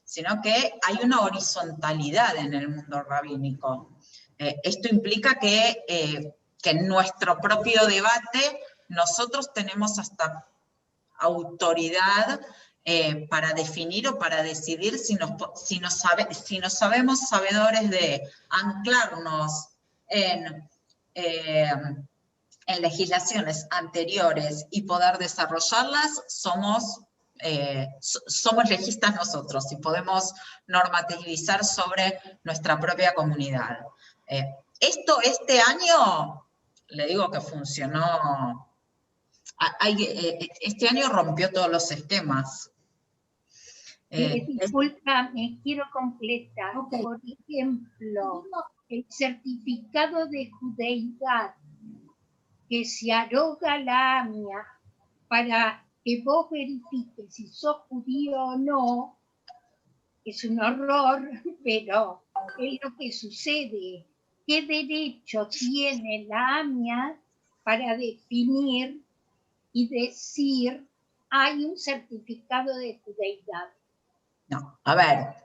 sino que hay una horizontalidad en el mundo rabínico. Esto implica que en nuestro propio debate nosotros tenemos hasta autoridad para definir o para decidir si nos sabemos sabedores de anclarnos en legislaciones anteriores y poder desarrollarlas, somos legistas nosotros y podemos normativizar sobre nuestra propia comunidad. Esto este año, le digo que funcionó. Este año rompió todos los esquemas. Disculpa, me quiero completar. Okay. Por ejemplo, el certificado de judeidad que se aroga la AMIA para que vos verifiques si sos judío o no, es un horror, pero es lo que sucede. ¿Qué derecho tiene la AMIA para definir y decir hay un certificado de judeidad? No, a ver,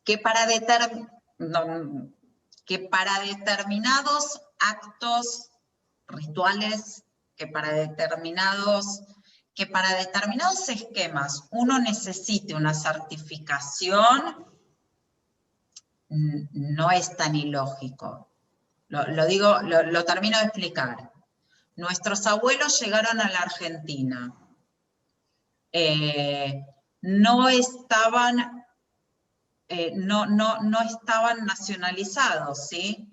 que para determinados actos rituales, que para determinados esquemas uno necesite una certificación, no es tan ilógico. Lo termino de explicar. Nuestros abuelos llegaron a la Argentina. No estaban nacionalizados, ¿sí?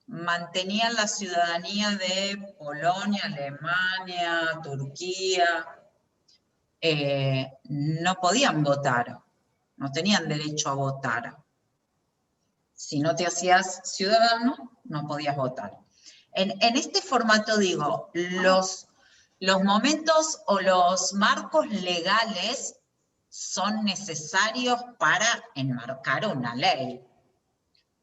Mantenían la ciudadanía de Polonia, Alemania, Turquía. No podían votar, no tenían derecho a votar. Si no te hacías ciudadano, no podías votar. En este formato digo, los momentos o los marcos legales son necesarios para enmarcar una ley.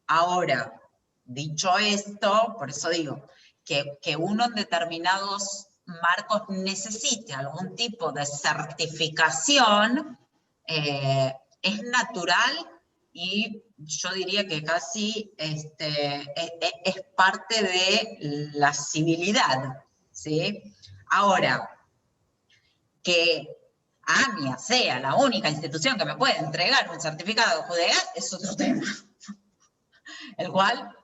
Ahora, dicho esto, por eso digo, que uno en determinados marcos necesite algún tipo de certificación, es natural y yo diría que casi es parte de la civilidad, ¿sí? Ahora, que AMIA sea la única institución que me puede entregar un certificado de judeidad es otro tema. el cual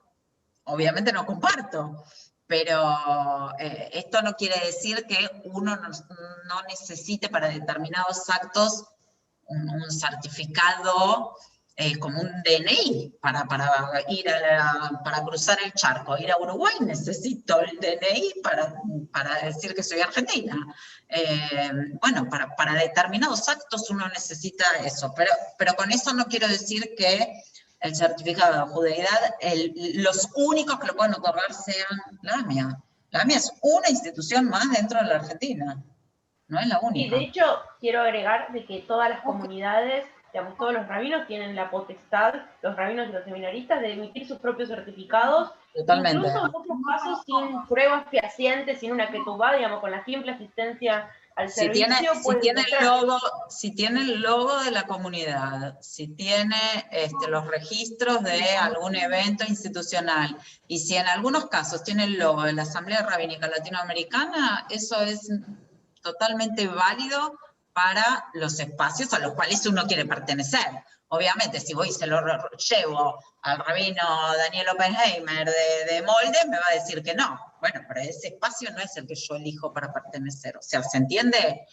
obviamente no comparto. Pero esto no quiere decir que uno no necesite para determinados actos un certificado como un DNI para ir para cruzar el charco. Ir a Uruguay necesito el DNI para decir que soy argentina. Bueno, para determinados actos uno necesita eso, pero con eso no quiero decir que el certificado de judeidad, los únicos que lo pueden otorgar sean la AMIA. La AMIA es una institución más dentro de la Argentina, no es la única. Y de hecho, quiero agregar de que todas las comunidades, digamos, todos los rabinos tienen la potestad, los rabinos y los seminaristas, de emitir sus propios certificados. Totalmente. Incluso en muchos casos sin pruebas fehacientes, sin una ketubá, digamos, con la simple asistencia al servicio. Si tiene el logo de la comunidad, si tiene los registros de algún evento institucional, y si en algunos casos tiene el logo de la Asamblea Rabínica Latinoamericana, eso es totalmente válido para los espacios a los cuales uno quiere pertenecer. Obviamente, si voy y se lo llevo al rabino Daniel Oppenheimer de Molde, me va a decir que no. Bueno, pero ese espacio no es el que yo elijo para pertenecer. O sea, ¿se entiende?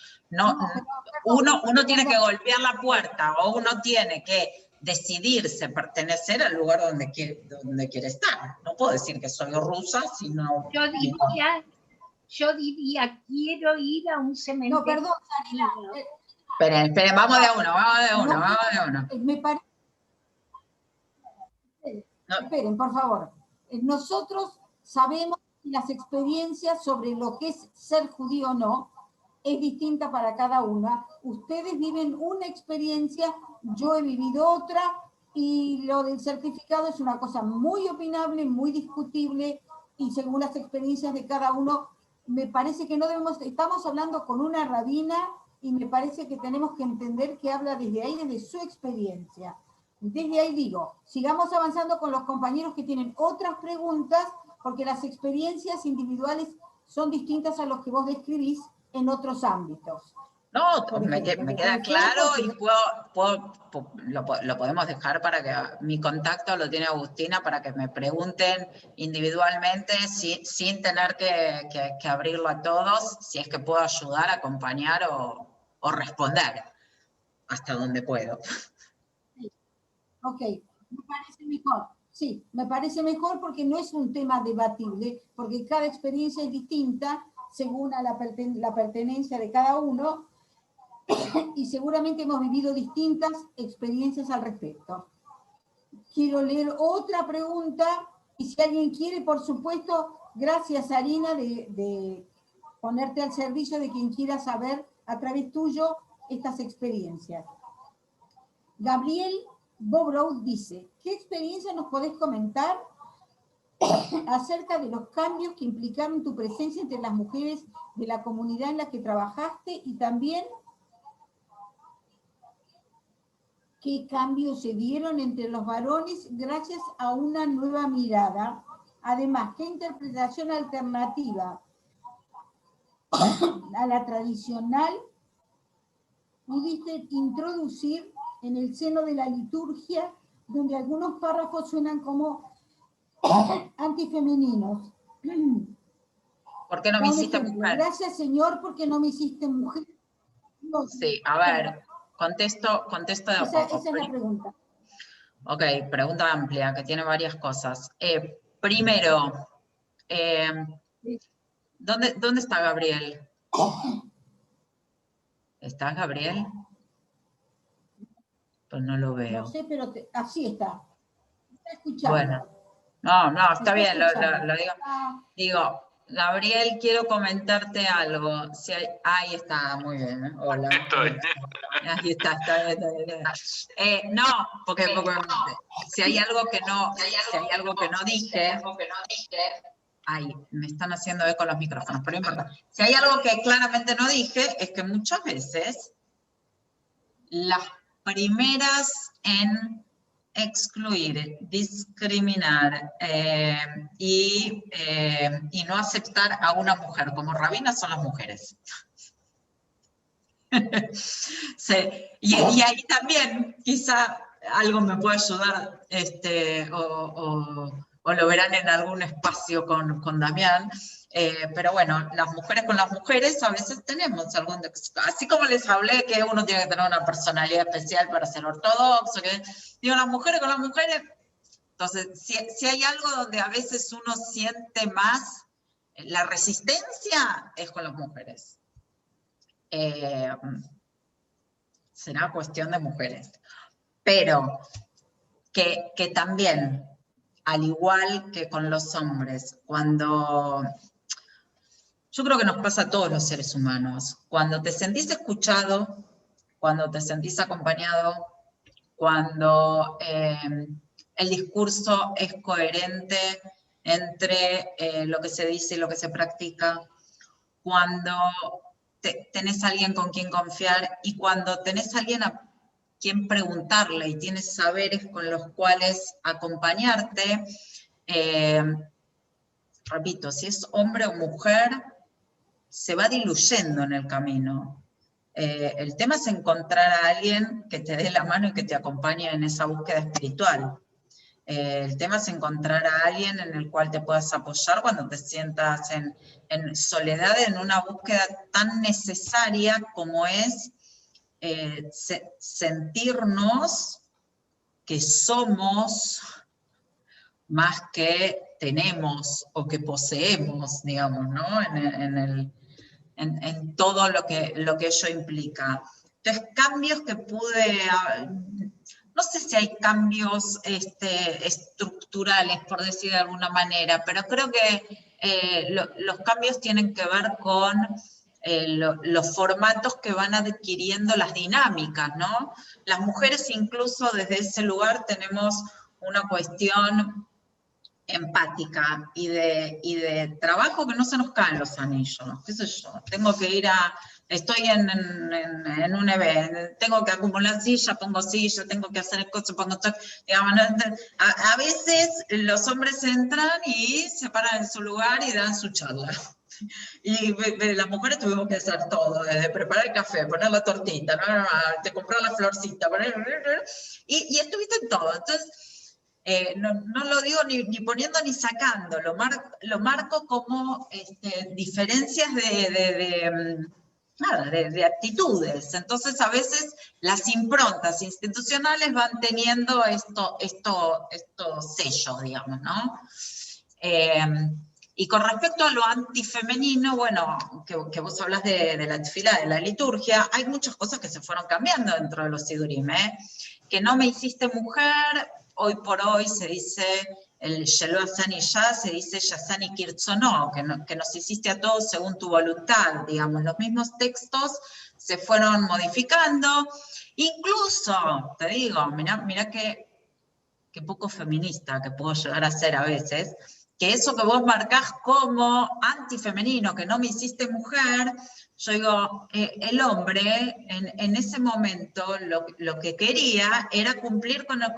Uno tiene que golpear la puerta, o uno tiene que decidirse pertenecer al lugar donde quiere estar. No puedo decir que soy rusa, sino... Yo diría, quiero ir a un cementerio. No, perdón, Sarina. Esperen, vamos de uno. Me parece... Esperen, por favor. Nosotros sabemos que las experiencias sobre lo que es ser judío o no es distinta para cada una. Ustedes viven una experiencia, yo he vivido otra, y lo del certificado es una cosa muy opinable, muy discutible, y según las experiencias de cada uno, me parece que no debemos... Estamos hablando con una rabina, y me parece que tenemos que entender que habla desde ahí, desde su experiencia. Desde ahí digo, sigamos avanzando con los compañeros que tienen otras preguntas, porque las experiencias individuales son distintas a los que vos describís en otros ámbitos. No, me queda claro, y lo podemos dejar para que mi contacto lo tiene Agustina, para que me pregunten individualmente, sin tener que abrirlo a todos, si es que puedo ayudar, acompañar o responder hasta donde puedo. Ok, me parece mejor. Sí, me parece mejor porque no es un tema debatible, porque cada experiencia es distinta según a la pertenencia de cada uno, y seguramente hemos vivido distintas experiencias al respecto. Quiero leer otra pregunta, y si alguien quiere, por supuesto, gracias, Sarina, de ponerte al servicio de quien quiera saber a través tuyo estas experiencias. Gabriel Bobrow dice, ¿qué experiencia nos podés comentar acerca de los cambios que implicaron tu presencia entre las mujeres de la comunidad en la que trabajaste, y también qué cambios se dieron entre los varones gracias a una nueva mirada? Además, ¿qué interpretación alternativa a la tradicional pudiste introducir en el seno de la liturgia, donde algunos párrafos suenan como antifemeninos? ¿Por qué no me hiciste mujer? Gracias, Señor, porque no me hiciste mujer. No, sí, a ver, contesto de a poco. Esa es la pregunta. Ok, pregunta amplia, que tiene varias cosas. Primero, ¿dónde está Gabriel? ¿Está Gabriel? Pues no lo veo. No sé, pero así está. Está escuchando. Bueno, no, está bien, lo digo. Digo, Gabriel, quiero comentarte algo. Si ahí está, muy bien. Hola. Ahí está bien. No, porque si hay algo que no dije, ay, me están haciendo eco los micrófonos, pero no importa. Si hay algo que claramente no dije, es que muchas veces las primeras en excluir, discriminar y no aceptar a una mujer como rabina son las mujeres. Sí. Y ahí también quizá algo me puede ayudar, o lo verán en algún espacio con Damián. Pero bueno, las mujeres con las mujeres a veces tenemos algún... Así como les hablé que uno tiene que tener una personalidad especial para ser ortodoxo, digo, las mujeres con las mujeres... Entonces, si hay algo donde a veces uno siente más la resistencia, es con las mujeres. Será cuestión de mujeres. Pero que también, al igual que con los hombres, cuando... Yo creo que nos pasa a todos los seres humanos. Cuando te sentís escuchado, cuando te sentís acompañado, cuando el discurso es coherente entre lo que se dice y lo que se practica, cuando tenés a alguien con quien confiar y cuando tenés a alguien a quien preguntarle y tienes saberes con los cuales acompañarte, repito, si es hombre o mujer, se va diluyendo en el camino. El tema es encontrar a alguien que te dé la mano y que te acompañe en esa búsqueda espiritual. El tema es encontrar a alguien en el cual te puedas apoyar cuando te sientas en soledad, en una búsqueda tan necesaria como es sentirnos que somos más que tenemos o que poseemos, digamos, ¿no? En todo lo que ello implica. Entonces, cambios que pude... No sé si hay cambios estructurales, por decir de alguna manera, pero creo que los cambios tienen que ver con los formatos que van adquiriendo las dinámicas, ¿no? Las mujeres incluso desde ese lugar tenemos una cuestión empática y de trabajo que no se nos caen los anillos, qué sé yo, tengo que ir estoy en un evento, tengo que acumular silla, pongo silla, tengo que hacer cosas, pongo... Digamos, a veces los hombres entran y se paran en su lugar y dan su charla. Y las mujeres tuvimos que hacer todo, desde preparar el café, poner la tortita, te comprar la florcita, y estuviste en todo. Entonces, no lo digo ni poniendo ni sacando, lo marco como diferencias de actitudes. Entonces, a veces las improntas institucionales van teniendo estos sellos, digamos, ¿no? Y con respecto a lo antifemenino, bueno, que vos hablas de la tefilá, de la liturgia, hay muchas cosas que se fueron cambiando dentro de los sidurim, que no me hiciste mujer, hoy por hoy se dice el Shelo Asani Ya, se dice Yasani Kirtzono, que nos hiciste a todos según tu voluntad, digamos, los mismos textos se fueron modificando, incluso, te digo, mirá que poco feminista que puedo llegar a ser a veces, que eso que vos marcás como antifemenino, que no me hiciste mujer, yo digo, el hombre en ese momento lo que quería era cumplir con los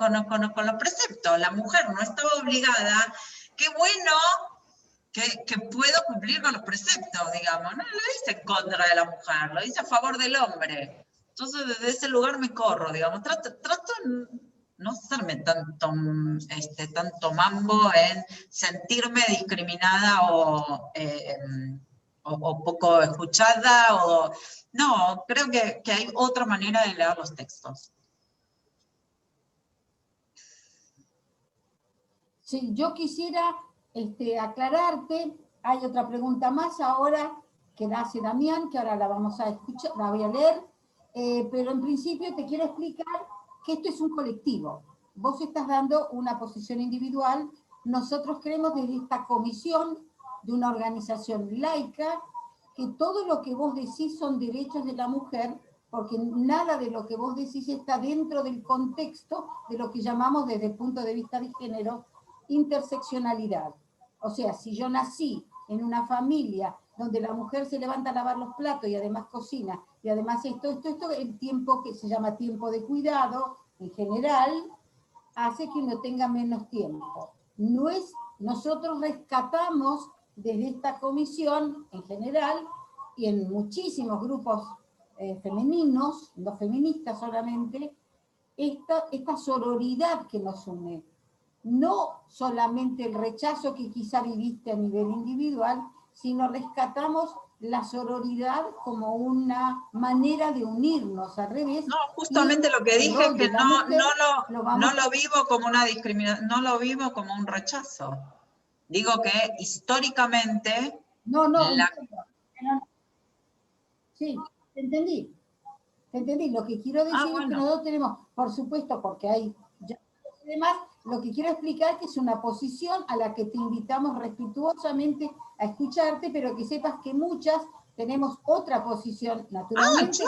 preceptos. La mujer no estaba obligada. Qué bueno que puedo cumplir con los preceptos, digamos. No lo hice en contra de la mujer, lo hice a favor del hombre. Entonces, desde ese lugar me corro, digamos. Trato no hacerme tanto mambo en sentirme discriminada o poco escuchada, no, creo que hay otra manera de leer los textos. Sí, yo quisiera aclararte, hay otra pregunta más ahora que la hace Damián, que ahora la vamos a escuchar, la voy a leer, pero en principio te quiero explicar que esto es un colectivo. Vos estás dando una posición individual, nosotros creemos desde esta comisión de una organización laica que todo lo que vos decís son derechos de la mujer, porque nada de lo que vos decís está dentro del contexto de lo que llamamos desde el punto de vista de género interseccionalidad. O sea, si yo nací en una familia donde la mujer se levanta a lavar los platos y además cocina, y además esto, el tiempo que se llama tiempo de cuidado, en general, hace que uno tenga menos tiempo. Nosotros rescatamos desde esta comisión, en general, y en muchísimos grupos femeninos, no feministas solamente, esta sororidad que nos une. No solamente el rechazo que quizá viviste a nivel individual, sino rescatamos la sororidad como una manera de unirnos, al revés. No, justamente lo que dije es que no lo vivo como una discriminación, no lo vivo como un rechazo. Digo que históricamente... Sí, te entendí. Lo que quiero decir es que nosotros tenemos, por supuesto, porque hay ya y demás, lo que quiero explicar es que es una posición a la que te invitamos respetuosamente a escucharte, pero que sepas que muchas tenemos otra posición, naturalmente.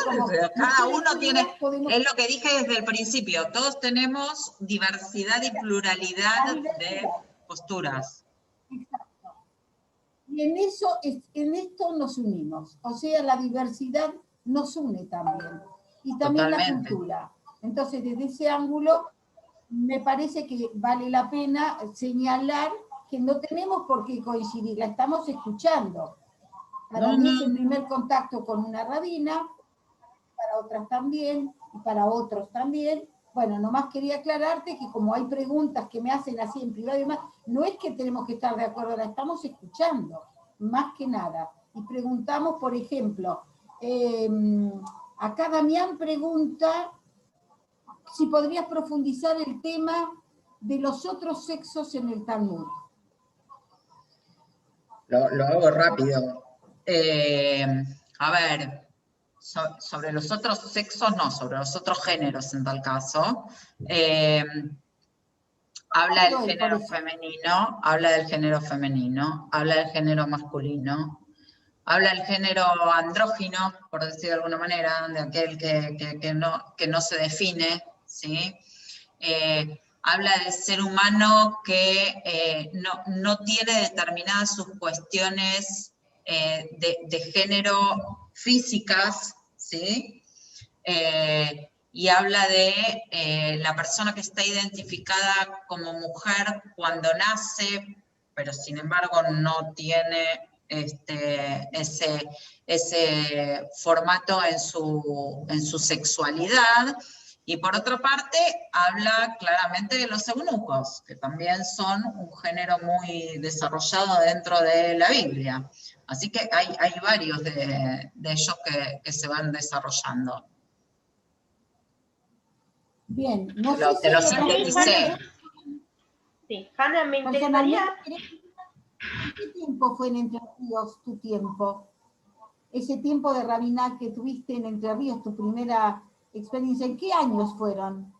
Cada uno tiene, es lo que dije desde el principio, todos tenemos diversidad y pluralidad de posturas. Exacto. Y en esto nos unimos, o sea, la diversidad nos une también, y también la cultura. Entonces, desde ese ángulo, me parece que vale la pena señalar que no tenemos por qué coincidir, la estamos escuchando. Para mí es el primer contacto con una rabina, para otras también, y para otros también. Bueno, nomás quería aclararte que como hay preguntas que me hacen así en privado y demás, no es que tenemos que estar de acuerdo, la estamos escuchando, más que nada. Y preguntamos, por ejemplo, acá Damián pregunta si podrías profundizar el tema de los otros sexos en el Talmud. Lo hago rápido. A ver, sobre los otros sexos, no, sobre los otros géneros en tal caso. Habla del género femenino, habla del género femenino, habla del género masculino, habla del género andrógino, por decir de alguna manera, de aquel que no se define, ¿sí? Habla del ser humano que no tiene determinadas sus cuestiones de género físicas, ¿sí? Y habla de la persona que está identificada como mujer cuando nace, pero sin embargo no tiene ese formato en su sexualidad. Y por otra parte, habla claramente de los eunucos, que también son un género muy desarrollado dentro de la Biblia. Así que hay varios de ellos que se van desarrollando. Bien, no sé te lo sinteticé. Sí, Hanna, me interesaría... ¿Qué tiempo fue en Entre Ríos tu tiempo? Ese tiempo de rabinal que tuviste en Entre Ríos, tu primera experiencia, ¿en qué años fueron?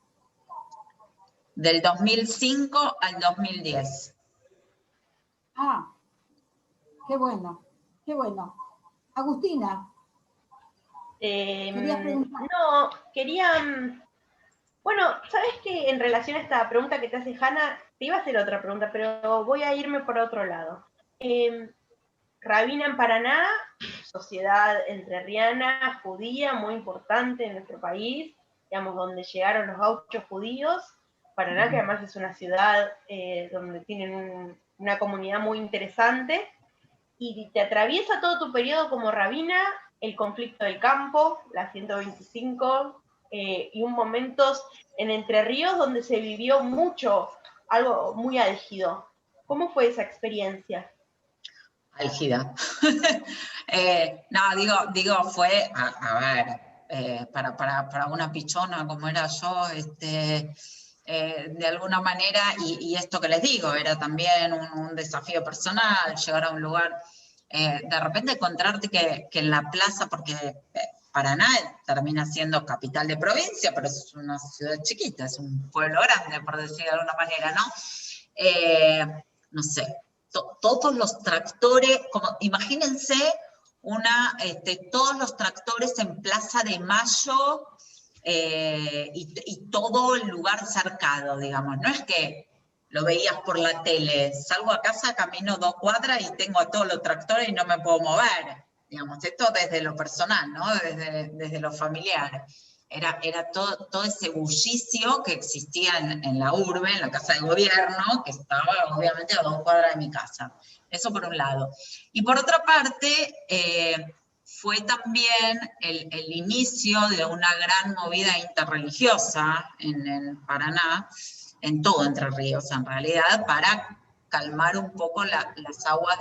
Del 2005 al 2010. Ah, qué bueno, qué bueno. Agustina. ¿Querías preguntar? No, quería... Bueno, ¿sabes qué? En relación a esta pregunta que te hace Hanna, te iba a hacer otra pregunta, pero voy a irme por otro lado. Rabina en Paraná, sociedad entrerriana, judía, muy importante en nuestro país, digamos, donde llegaron los gauchos judíos. Paraná, que además es una ciudad donde tienen una comunidad muy interesante, y te atraviesa todo tu periodo como rabina, el conflicto del campo, la 125, y un momentos en Entre Ríos donde se vivió mucho, algo muy álgido. ¿Cómo fue esa experiencia? Álgida. No, digo, fue, a ver, para una pichona como era yo, de alguna manera, y esto que les digo, era también un desafío personal, llegar a un lugar, de repente encontrarte que en la plaza, porque Paraná termina siendo capital de provincia, pero es una ciudad chiquita, es un pueblo grande, por decir de alguna manera, ¿no? No sé, todos los tractores, como imagínense todos los tractores en Plaza de Mayo y todo el lugar cercado, digamos. No es que lo veías por la tele, salgo a casa, camino 2 cuadras y tengo a todos los tractores y no me puedo mover. Digamos, esto desde lo personal, ¿no? Desde lo familiar. Era todo ese bullicio que existía en la urbe, en la casa de gobierno, que estaba obviamente a 2 cuadras de mi casa. Eso por un lado. Y por otra parte, fue también el inicio de una gran movida interreligiosa en Paraná, en todo Entre Ríos en realidad, para calmar un poco las aguas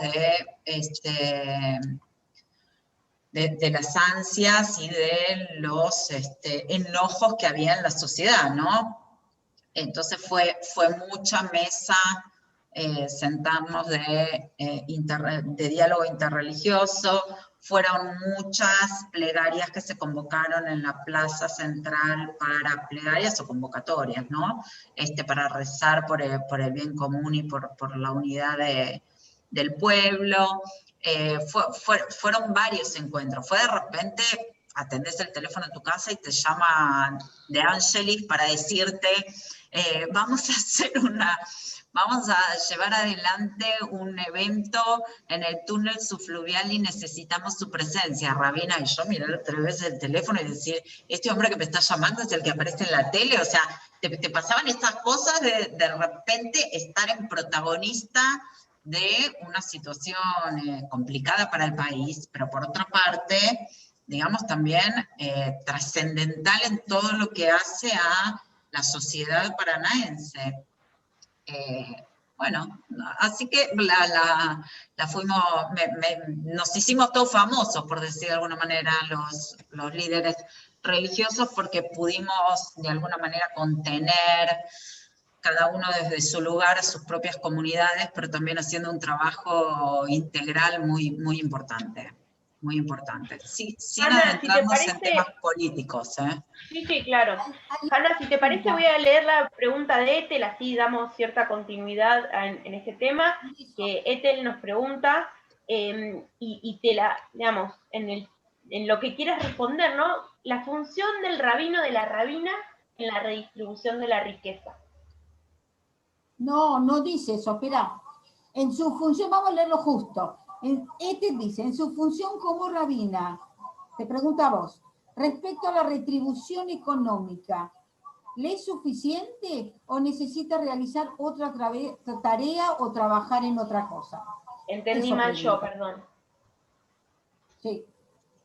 de las ansias y de los enojos que había en la sociedad, ¿no? Entonces fue mucha mesa, sentarnos de diálogo interreligioso, fueron muchas plegarias que se convocaron en la plaza central para plegarias o convocatorias, ¿no? Para rezar por el bien común y por la unidad del pueblo. Fueron varios encuentros. Fue de repente, atendés el teléfono en tu casa y te llama De Angelis para decirte, vamos a llevar adelante un evento en el túnel subfluvial y necesitamos su presencia, Rabina. Y yo mirar otra vez el teléfono y decir, este hombre que me está llamando es el que aparece en la tele. O sea, te pasaban estas cosas de repente estar en protagonista de una situación complicada para el país, pero por otra parte, digamos también trascendental en todo lo que hace a la sociedad paranaense. Bueno, así que nos hicimos todos famosos, por decir de alguna manera, los líderes religiosos, porque pudimos de alguna manera contener cada uno desde su lugar a sus propias comunidades, pero también haciendo un trabajo integral muy, muy importante. Muy importante. Sí, sin adentrarnos en temas políticos. Sí, claro. Hanna, si te parece, voy a leer la pregunta de Ethel, así damos cierta continuidad en este tema, que Ethel nos pregunta, y te la, digamos, en lo que quieras responder, ¿no? La función del rabino, de la rabina, en la redistribución de la riqueza. No dice eso, espera. En su función, vamos a leerlo justo. Dice, en su función como rabina, te pregunta a vos, respecto a la retribución económica, ¿le es suficiente o necesita realizar otra tarea o trabajar en otra cosa? Entendí mal yo, perdón. Sí.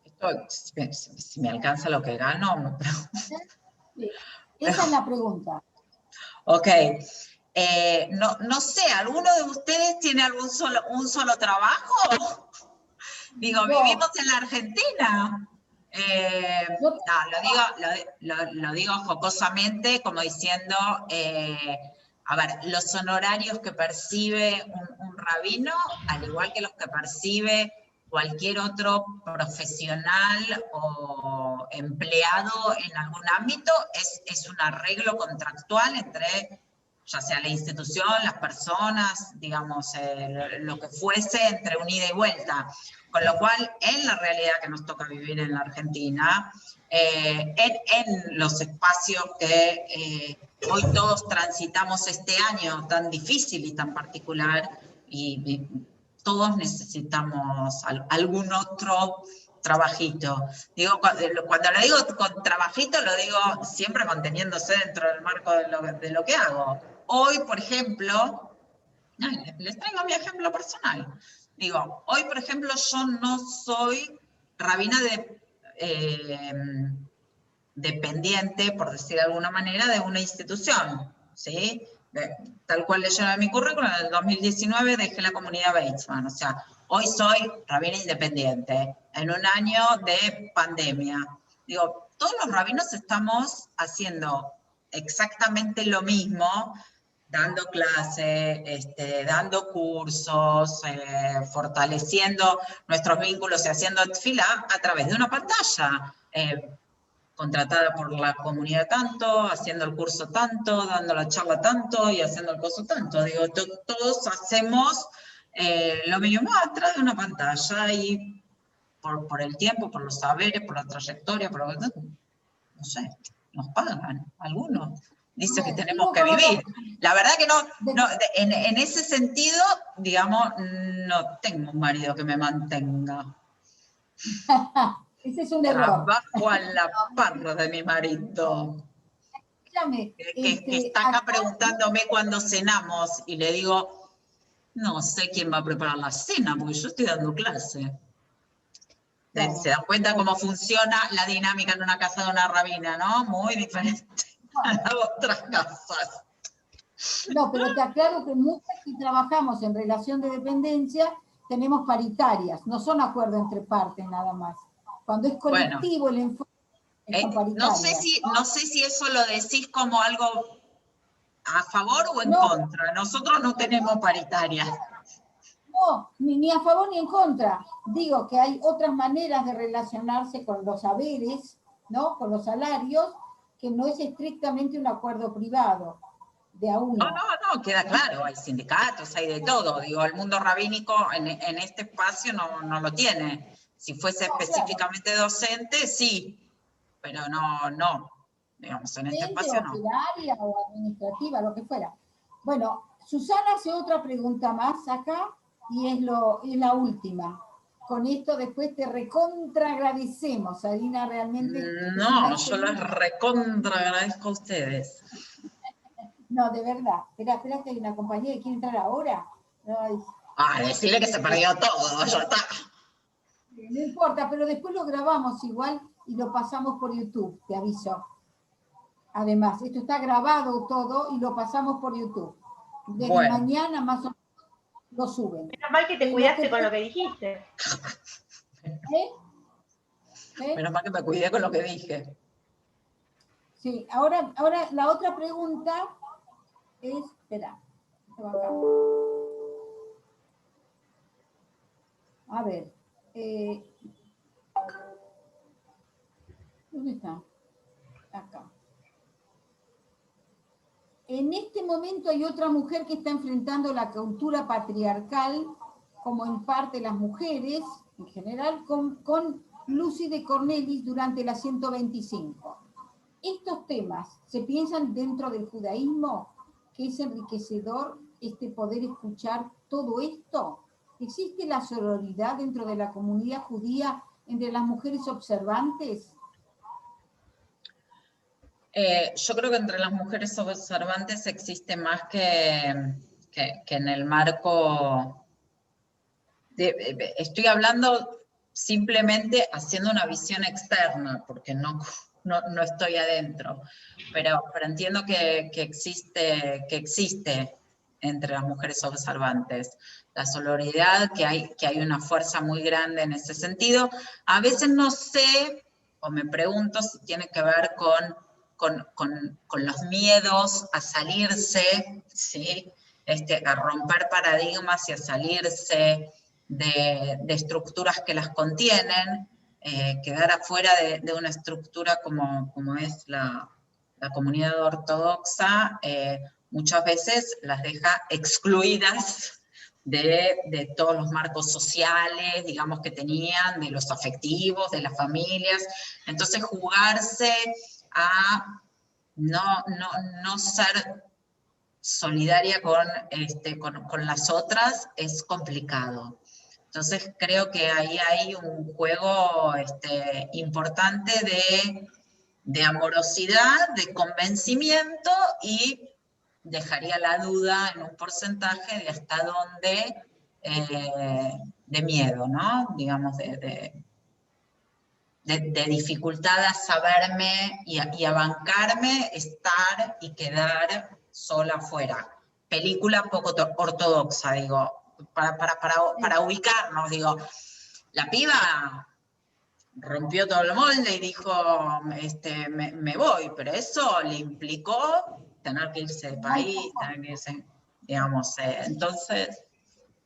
Esto, si me alcanza lo que gano. Sí. Esa es la pregunta. Ok. No sé, ¿alguno de ustedes tiene un solo trabajo? Digo, vivimos en la Argentina. Lo digo jocosamente, como diciendo, a ver, los honorarios que percibe un rabino, al igual que los que percibe cualquier otro profesional o empleado en algún ámbito, es un arreglo contractual entre, ya sea la institución, las personas, digamos, lo que fuese, entre un ida y vuelta. Con lo cual, en la realidad que nos toca vivir en la Argentina, en los espacios que hoy todos transitamos este año tan difícil y tan particular, y todos necesitamos algún otro trabajito. Digo, cuando lo digo con trabajito, lo digo siempre manteniéndose dentro del marco de lo que hago. Hoy, por ejemplo, les traigo mi ejemplo personal. Digo, hoy, por ejemplo, yo no soy rabina dependiente, por decir de alguna manera, de una institución, ¿sí? Tal cual leyeron en mi currículum, en el 2019 dejé la comunidad Weizmann. O sea, hoy soy rabina independiente, en un año de pandemia. Digo, todos los rabinos estamos haciendo exactamente lo mismo, dando clases, dando cursos, fortaleciendo nuestros vínculos y haciendo tefilá a través de una pantalla, contratada por la comunidad tanto, haciendo el curso tanto, dando la charla tanto y haciendo el curso tanto. Digo, todos hacemos lo mismo a través de una pantalla y por el tiempo, por los saberes, por la trayectoria, no sé, nos pagan algunos. Dice que tenemos que vivir. La verdad que no en ese sentido, digamos, no tengo un marido que me mantenga. Ese es un error. Trabajo a la par de mi marido. Escúchame, que está acá preguntándome cuándo cenamos y le digo, no sé quién va a preparar la cena porque yo estoy dando clase. Claro. Se dan cuenta cómo funciona la dinámica en una casa de una rabina, ¿no? Muy diferente a las otras casas. No, pero te aclaro que muchas que trabajamos en relación de dependencia tenemos paritarias, no son acuerdos entre partes nada más. Cuando es colectivo el enfoque, son paritarias. No sé si eso lo decís como algo a favor o en No. contra. Nosotros no tenemos paritarias. No, ni a favor ni en contra. Digo que hay otras maneras de relacionarse con los saberes, ¿no? Con los salarios, que no es estrictamente un acuerdo privado de a uno. No, queda claro, hay sindicatos, hay de todo. Digo, el mundo rabínico en este espacio no lo tiene. Si fuese específicamente docente, sí, pero no. Digamos, en este espacio no. Operaria o administrativa, lo que fuera. Bueno, Susana hace otra pregunta más acá, y es la última. Con esto después te recontra agradecemos, Sarina, realmente. No, yo les recontra agradezco a ustedes. No, de verdad. Espera que hay una compañía que quiere entrar ahora. Decirle que se perdió todo, ya está. No importa, pero después lo grabamos igual y lo pasamos por YouTube, te aviso. Además, esto está grabado todo y lo pasamos por YouTube. Desde mañana más o menos lo suben. Menos mal que te cuidaste con lo que dijiste. Menos mal que me cuidé con lo que dije. Sí, ahora la otra pregunta es, espera, a ver, ¿dónde está? Acá. En este momento hay otra mujer que está enfrentando la cultura patriarcal, como en parte las mujeres, en general, con Lucy de Cornelis durante la 125. ¿Estos temas se piensan dentro del judaísmo, que es enriquecedor poder escuchar todo esto? ¿Existe la sororidad dentro de la comunidad judía entre las mujeres observantes? Yo creo que entre las mujeres observantes existe más que en el marco estoy hablando simplemente haciendo una visión externa, porque no estoy adentro, pero entiendo que existe entre las mujeres observantes la sororidad, que hay una fuerza muy grande en ese sentido. A veces no sé, o me pregunto si tiene que ver con los miedos a salirse, ¿sí? A romper paradigmas y a salirse de estructuras que las contienen, quedar afuera de una estructura como es la comunidad ortodoxa, muchas veces las deja excluidas de todos los marcos sociales, digamos, que tenían, de los afectivos, de las familias. Entonces, jugarse a no ser solidaria con las otras es complicado. Entonces creo que ahí hay un juego importante de amorosidad, de convencimiento, y dejaría la duda en un porcentaje de hasta dónde de miedo, ¿no? Digamos, de dificultad a saberme y a bancarme estar y quedar sola afuera. Película poco ortodoxa, digo, para ubicarnos, digo, la piba rompió todo el molde y dijo, me voy, pero eso le implicó tener que irse del país, tener que irse, digamos, entonces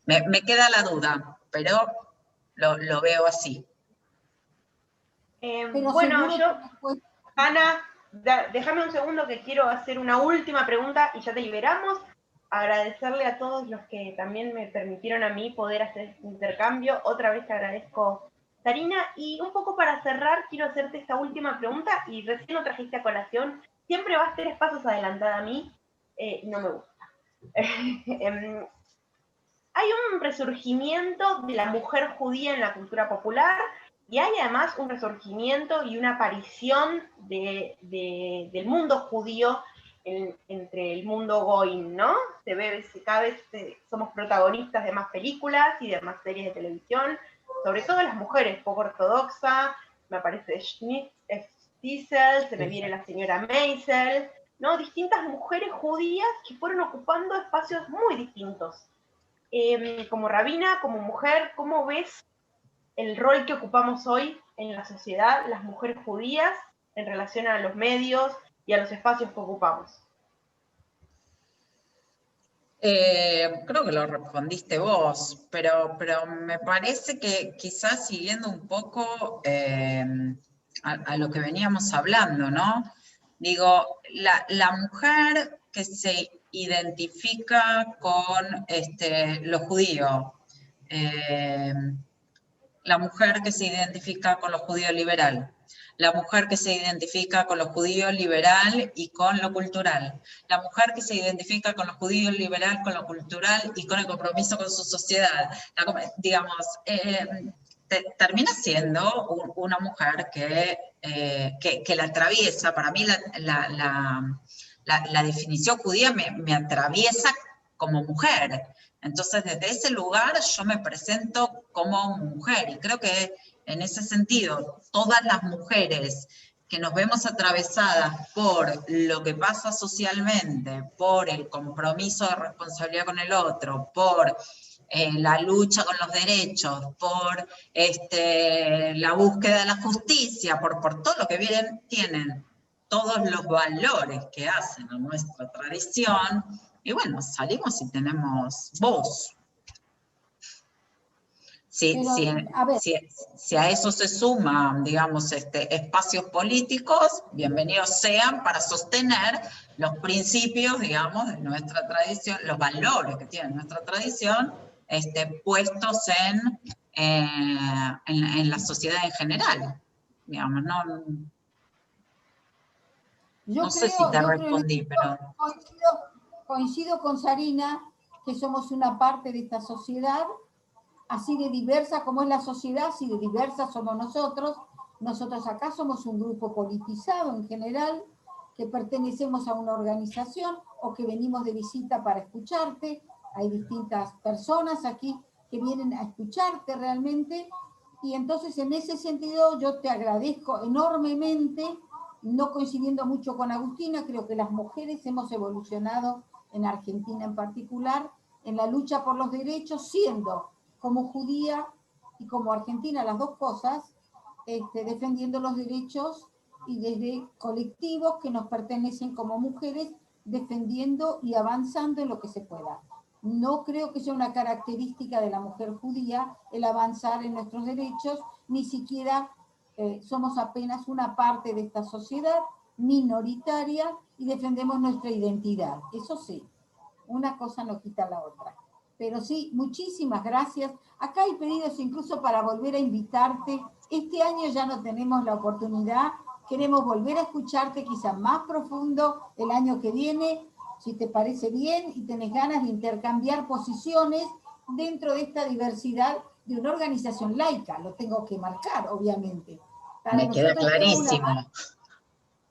me queda la duda, pero lo veo así. Bueno, Ana, déjame un segundo que quiero hacer una última pregunta y ya te liberamos. Agradecerle a todos los que también me permitieron a mí poder hacer este intercambio. Otra vez te agradezco, Sarina. Y un poco para cerrar, quiero hacerte esta última pregunta, y recién lo trajiste a colación. Siempre vas 3 pasos adelantada a mí, y no me gusta. Hay un resurgimiento de la mujer judía en la cultura popular, y hay además un resurgimiento y una aparición del mundo judío entre el mundo goim, ¿no? Se ve, cada vez somos protagonistas de más películas y de más series de televisión, sobre todo las mujeres, poco ortodoxa, me aparece Stiesel, se me viene la señora Meisel, ¿no? Distintas mujeres judías que fueron ocupando espacios muy distintos. Como rabina, como mujer, ¿cómo ves el rol que ocupamos hoy en la sociedad, las mujeres judías, en relación a los medios y a los espacios que ocupamos? Creo que lo respondiste vos, pero me parece que quizás siguiendo un poco a lo que veníamos hablando, ¿no? Digo, la mujer que se identifica con lo judío, la mujer que se identifica con lo judío liberal, la mujer que se identifica con lo judío liberal y con lo cultural, la mujer que se identifica con lo judío liberal, con lo cultural y con el compromiso con su sociedad, digamos, termina siendo una mujer que la atraviesa. Para mí la definición judía me atraviesa como mujer. Entonces, desde ese lugar yo me presento como mujer, y creo que en ese sentido, todas las mujeres que nos vemos atravesadas por lo que pasa socialmente, por el compromiso de responsabilidad con el otro, por la lucha con los derechos, por la búsqueda de la justicia, por todo lo que tienen todos los valores que hacen a nuestra tradición, y bueno, salimos y tenemos voz. Si a eso se suman, digamos, espacios políticos, bienvenidos sean para sostener los principios, digamos, de nuestra tradición, los valores que tiene nuestra tradición, puestos en la sociedad en general. Digamos, no sé si te respondí, pero... Coincido con Sarina que somos una parte de esta sociedad, así de diversa como es la sociedad, así de diversa somos nosotros. Nosotros acá somos un grupo politizado en general, que pertenecemos a una organización o que venimos de visita para escucharte. Hay distintas personas aquí que vienen a escucharte realmente, y entonces en ese sentido yo te agradezco enormemente, no coincidiendo mucho con Agustina. Creo que las mujeres hemos evolucionado en Argentina en particular, en la lucha por los derechos, siendo como judía y como argentina las dos cosas, defendiendo los derechos y desde colectivos que nos pertenecen como mujeres, defendiendo y avanzando en lo que se pueda. No creo que sea una característica de la mujer judía el avanzar en nuestros derechos, ni siquiera somos apenas una parte de esta sociedad minoritaria y defendemos nuestra identidad. Eso sí, una cosa no quita la otra. Pero sí, muchísimas gracias. Acá hay pedidos incluso para volver a invitarte. Este año ya no tenemos la oportunidad. Queremos volver a escucharte quizás más profundo el año que viene, si te parece bien y tenés ganas de intercambiar posiciones dentro de esta diversidad de una organización laica. Lo tengo que marcar, obviamente. Me queda clarísimo.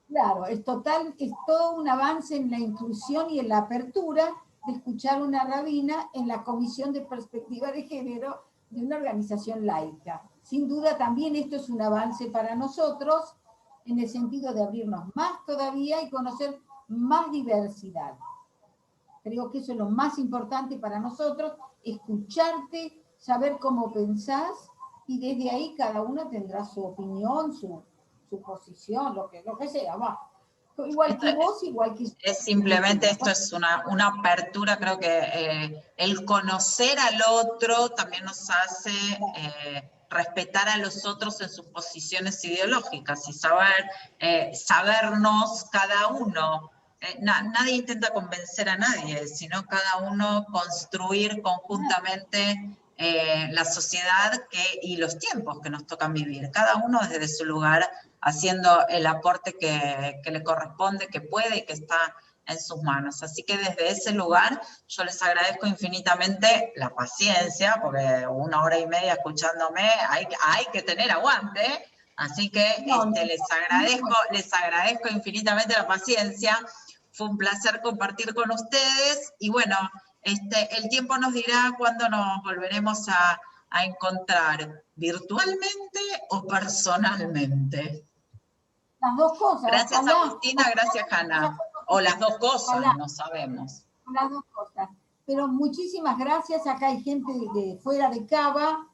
Claro, es todo un avance en la inclusión y en la apertura de escuchar una rabina en la Comisión de Perspectiva de Género de una organización laica. Sin duda también esto es un avance para nosotros en el sentido de abrirnos más todavía y conocer más diversidad. Creo que eso es lo más importante para nosotros, escucharte, saber cómo pensás, y desde ahí cada uno tendrá su opinión, su posición, lo que sea, va. Igual que vos, igual que... Es simplemente, esto es una apertura, creo que el conocer al otro también nos hace respetar a los otros en sus posiciones ideológicas y sabernos cada uno. Nadie intenta convencer a nadie, sino cada uno construir conjuntamente la sociedad y los tiempos que nos tocan vivir, cada uno desde su lugar, haciendo el aporte que le corresponde, que puede y que está en sus manos. Así que desde ese lugar yo les agradezco infinitamente la paciencia, porque 1 hora y media escuchándome hay que tener aguante. Así que les agradezco infinitamente la paciencia. Fue un placer compartir con ustedes y bueno, el tiempo nos dirá cuándo nos volveremos a a encontrar virtualmente o personalmente? Las dos cosas. Gracias ojalá. Agustina, gracias Hanna. O las dos cosas, Ojalá. no sabemos. Las dos cosas. Pero muchísimas gracias. Acá hay gente de fuera de Cava,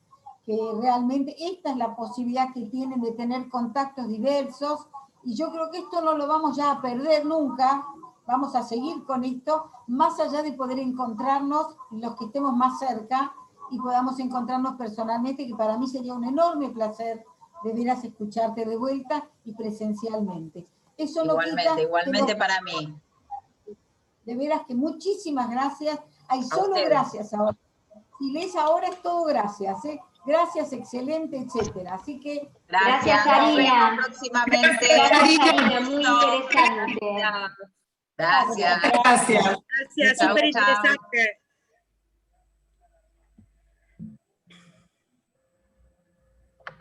que realmente esta es la posibilidad que tienen de tener contactos diversos. Y yo creo que esto no lo vamos ya a perder nunca. Vamos a seguir con esto, más allá de poder encontrarnos los que estemos más cerca y podamos encontrarnos personalmente, que para mí sería un enorme placer de veras escucharte de vuelta y presencialmente. Eso igualmente para mí. De veras que muchísimas gracias. Hay solo ustedes. Gracias ahora. Si lees ahora es todo gracias, ¿eh? Gracias, excelente, etcétera. Así que... Gracias, Karina. Próximamente. Gracias, Karina, muy interesante. Gracias. Gracias, súper interesante.